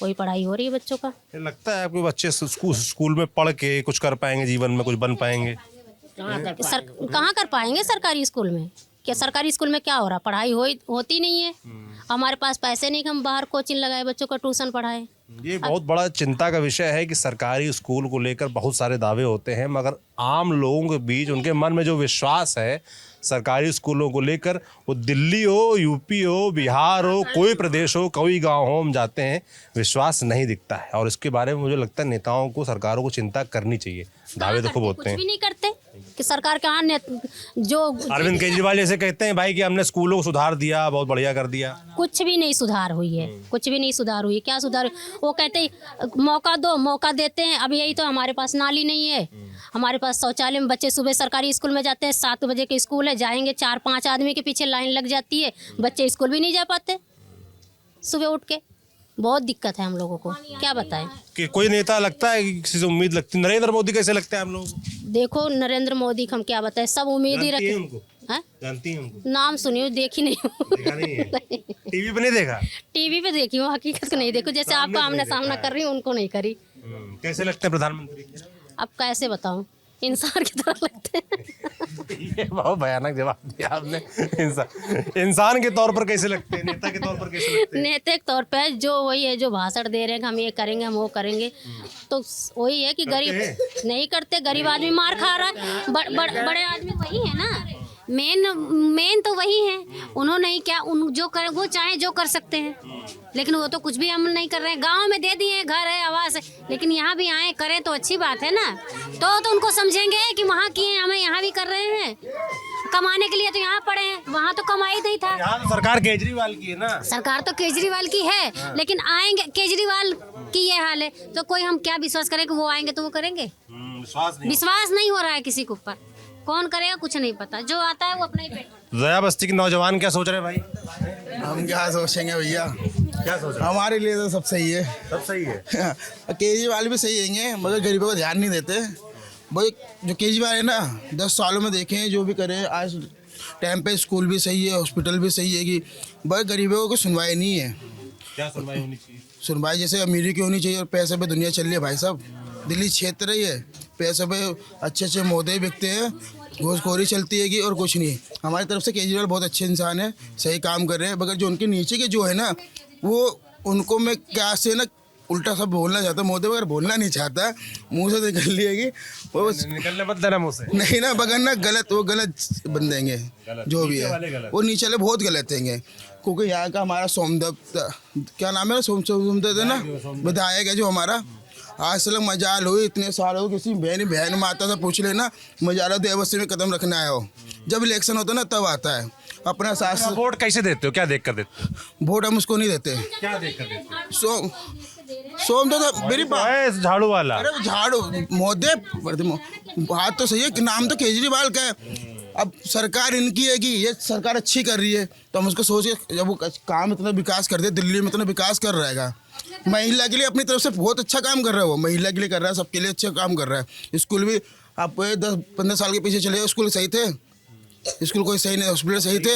वही पढ़ाई हो रही है बच्चों का। लगता है आपके बच्चे स्कूल में पढ़ के कुछ कर पाएंगे, जीवन में कुछ बन पाएंगे? कहाँ कर पाएंगे सरकारी स्कूल में? क्या सरकारी स्कूल में क्या हो रहा, पढ़ाई होती नहीं है। हमारे पास पैसे नहीं कि हम बाहर कोचिंग लगाए, बच्चों का ट्यूशन पढ़ाए। ये बहुत बड़ा चिंता का विषय है कि सरकारी स्कूल को लेकर बहुत सारे दावे होते हैं, मगर आम लोगों के बीच उनके मन में जो विश्वास है सरकारी स्कूलों को लेकर, वो दिल्ली हो, यूपी हो, बिहार हो, कोई प्रदेश हो, कोई गांव हो, हम जाते हैं, विश्वास नहीं दिखता है। और इसके बारे में मुझे लगता है नेताओं को, सरकारों को चिंता करनी चाहिए। दावे तो खूब होते हैं, कुछ भी नहीं करते कि सरकार कहाँ जो अरविंद केजरीवाल जैसे कहते हैं भाई कि हमने स्कूलों को सुधार दिया, बहुत बढ़िया कर दिया। कुछ भी नहीं सुधार हुई है, कुछ भी नहीं सुधार हुई। क्या सुधार? वो कहते हैं मौका दो, मौका देते हैं। अब यही तो हमारे पास नाली नहीं है, हमारे पास शौचालय में बच्चे सुबह सरकारी स्कूल में जाते हैं, 7 बजे के स्कूल है, जाएंगे 4-5 आदमी के पीछे लाइन लग जाती है, बच्चे स्कूल भी नहीं जा पाते सुबह उठ के। बहुत दिक्कत है हम लोगों को, क्या बताएं। कि कोई नेता लगता है कि किसी से उम्मीद लगती है? नरेंद्र मोदी कैसे लगते हैं आप लोगों को? देखो नरेंद्र मोदी को हम क्या बताएं, सब उम्मीद ही रखते हैं। जानती हैं उनको? नाम सुनियो, देखी नहीं हूँ। टीवी पे नहीं देखा? टीवी पे देखी हूँ, हकीकत को नहीं देखो। जैसे आपको आमने सामना कर रही हूँ, उनको नहीं करी। कैसे लगते हैं प्रधानमंत्री? अब कैसे बताऊं, इंसान की तरह लगते हैं। ये बहुत भयानक जवाब दिया आपने। इंसान के तौर पर कैसे लगते हैं, नेता के तौर पर कैसे लगते हैं? नेता के तौर पर जो वही है, जो भाषण दे रहे हैं हम ये करेंगे, हम वो करेंगे, तो वही है कि गरीब नहीं करते, गरीब आदमी मार खा रहा है। बड़े आदमी वही है ना, मेन तो वही है। उन्होंने ही क्या, जो कर वो चाहे जो कर सकते हैं, लेकिन वो तो कुछ भी हम नहीं कर रहे हैं। गांव में दे दिए, घर है, आवास है, लेकिन यहाँ भी आए करें तो अच्छी बात है ना। तो उनको समझेंगे कि वहाँ किए, हमें यहाँ भी कर रहे हैं। कमाने के लिए तो यहाँ पड़े हैं, वहाँ तो कमाई नहीं था। यहाँ तो सरकार केजरीवाल की है ना। सरकार तो केजरीवाल की है, लेकिन आएंगे केजरीवाल की ये हाल है तो कोई हम क्या विश्वास करें कि वो आएंगे तो वो करेंगे? विश्वास नहीं हो रहा है किसी के ऊपर। कौन करेगा कुछ नहीं पता, जो आता है वो अपना ही पेट। दया बस्ती के नौजवान क्या सोच रहे हैं भाई? हम क्या सोचेंगे भैया, क्या सोच रहे हैं? हमारे लिए तो सब सही है, सब सही है। केजरीवाल भी सही है, मगर गरीबों को ध्यान नहीं देते भाई। जो केजरीवाल है ना, 10 सालों में देखें जो भी करे, आज टाइम पे स्कूल भी सही है, हॉस्पिटल भी सही है, कि भाई गरीबों को सुनवाई नहीं है। क्या सुनवाई होनी चाहिए? सुनवाई जैसे अमीरी की होनी चाहिए और पैसे पे दुनिया चल रही है भाई साहब। दिल्ली क्षेत्र ही है, पैसे पे अच्छे अच्छे मोदे बिकते हैं, घूसखोरी चलती है और कुछ नहीं। हमारी तरफ से केजरीवाल बहुत अच्छे इंसान है, सही काम कर रहे हैं, मगर जो उनके नीचे के जो है ना, वो उनको मैं क्या से ना उल्टा सब बोलना चाहता हूँ। मोदी अगर बोलना नहीं चाहता, मुंह से निकल लिएगी वो निकलने मत देना मुंह से। नहीं ना, बगैर ना गलत, वो गलत बन देंगे जो भी है, वो नीचे वाले बहुत गलत देंगे। क्योंकि यहाँ का हमारा सोमदत्त, क्या नाम है, सोमदत्त है ना, विधायक है जो हमारा, आज तक मजाल हुई इतने साल हो, किसी बहन माता से पूछ लेना, मजाल देवस्थी में कदम रखना आया हो, जब इलेक्शन होता है ना तब आता है। अपना सास वोट कैसे देते हो, क्या देख कर देते हो? वोट हम उसको नहीं देते। क्या देख कर देते हो? सोम तो मेरी बात, झाड़ू वाला, अरे झाड़ू मोदी, बात तो सही है कि नाम तो केजरीवाल का है। अब सरकार इनकी है कि ये सरकार अच्छी कर रही है, तो हम उसको सोच के, जब वो काम इतना विकास कर दे, दिल्ली में इतना विकास कर रहेगा, महिला के लिए अपनी तरफ से बहुत अच्छा काम कर रहा है, वो महिला के लिए कर रहा है, सबके लिए अच्छा काम कर रहा है। स्कूल भी आप 10-15 साल के पीछे चले, स्कूल सही थे, स्कूल कोई सही नहीं, हॉस्पिटल सही थे,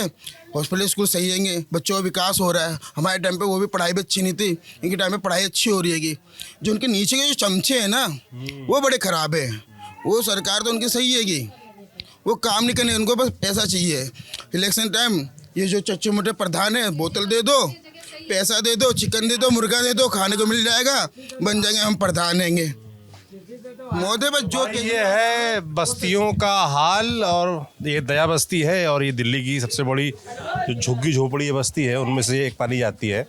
हॉस्पिटल स्कूल सही हैंगे, बच्चों का विकास हो रहा है। हमारे टाइम पे वो भी पढ़ाई भी अच्छी नहीं थी, इनके टाइम में पढ़ाई अच्छी हो रही है। जो उनके नीचे के जो चमचे हैं ना, वो बड़े ख़राब है। वो सरकार तो उनकी सही हैगी, वो काम नहीं करने, उनको बस पैसा चाहिए। इलेक्शन टाइम ये जो चच्चे मोटे प्रधान है, बोतल दे दो, पैसा दे दो, चिकन दे दो, मुर्गा दे दो, खाने को मिल जाएगा, बन जाएंगे हम प्रधान हैंगे। मोदी बस जो ये है बस्तियों का हाल, और ये दया बस्ती है, और ये दिल्ली की सबसे बड़ी जो झुग्गी झोपड़ी बस्ती है उनमें से एक पानी जाती है।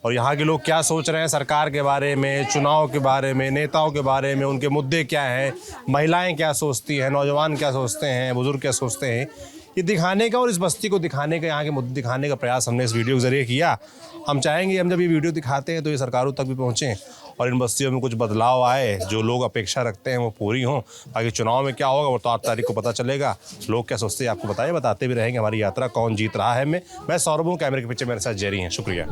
और यहाँ के लोग क्या सोच रहे हैं सरकार के बारे में, चुनाव के बारे में, नेताओं के बारे में, उनके मुद्दे क्या हैं, महिलाएं क्या सोचती हैं, नौजवान क्या सोचते हैं, बुजुर्ग क्या सोचते हैं, ये दिखाने का और इस बस्ती को दिखाने का, यहाँ के मुद्दे दिखाने का प्रयास हमने इस वीडियो के ज़रिए किया। हम चाहेंगे हम जब ये वीडियो दिखाते हैं तो ये सरकारों तक भी पहुँचें और इन बस्तियों में कुछ बदलाव आए, जो लोग अपेक्षा रखते हैं वो पूरी हों। ताकि चुनाव में क्या होगा वो तो 8 तारीख को पता चलेगा, लोग क्या सोचते हैं आपको बताते भी रहेंगे। हमारी यात्रा कौन जीत रहा है मैं सौरभ हूँ, कैमरे के पीछे मेरे साथ जेरी हैं। शुक्रिया।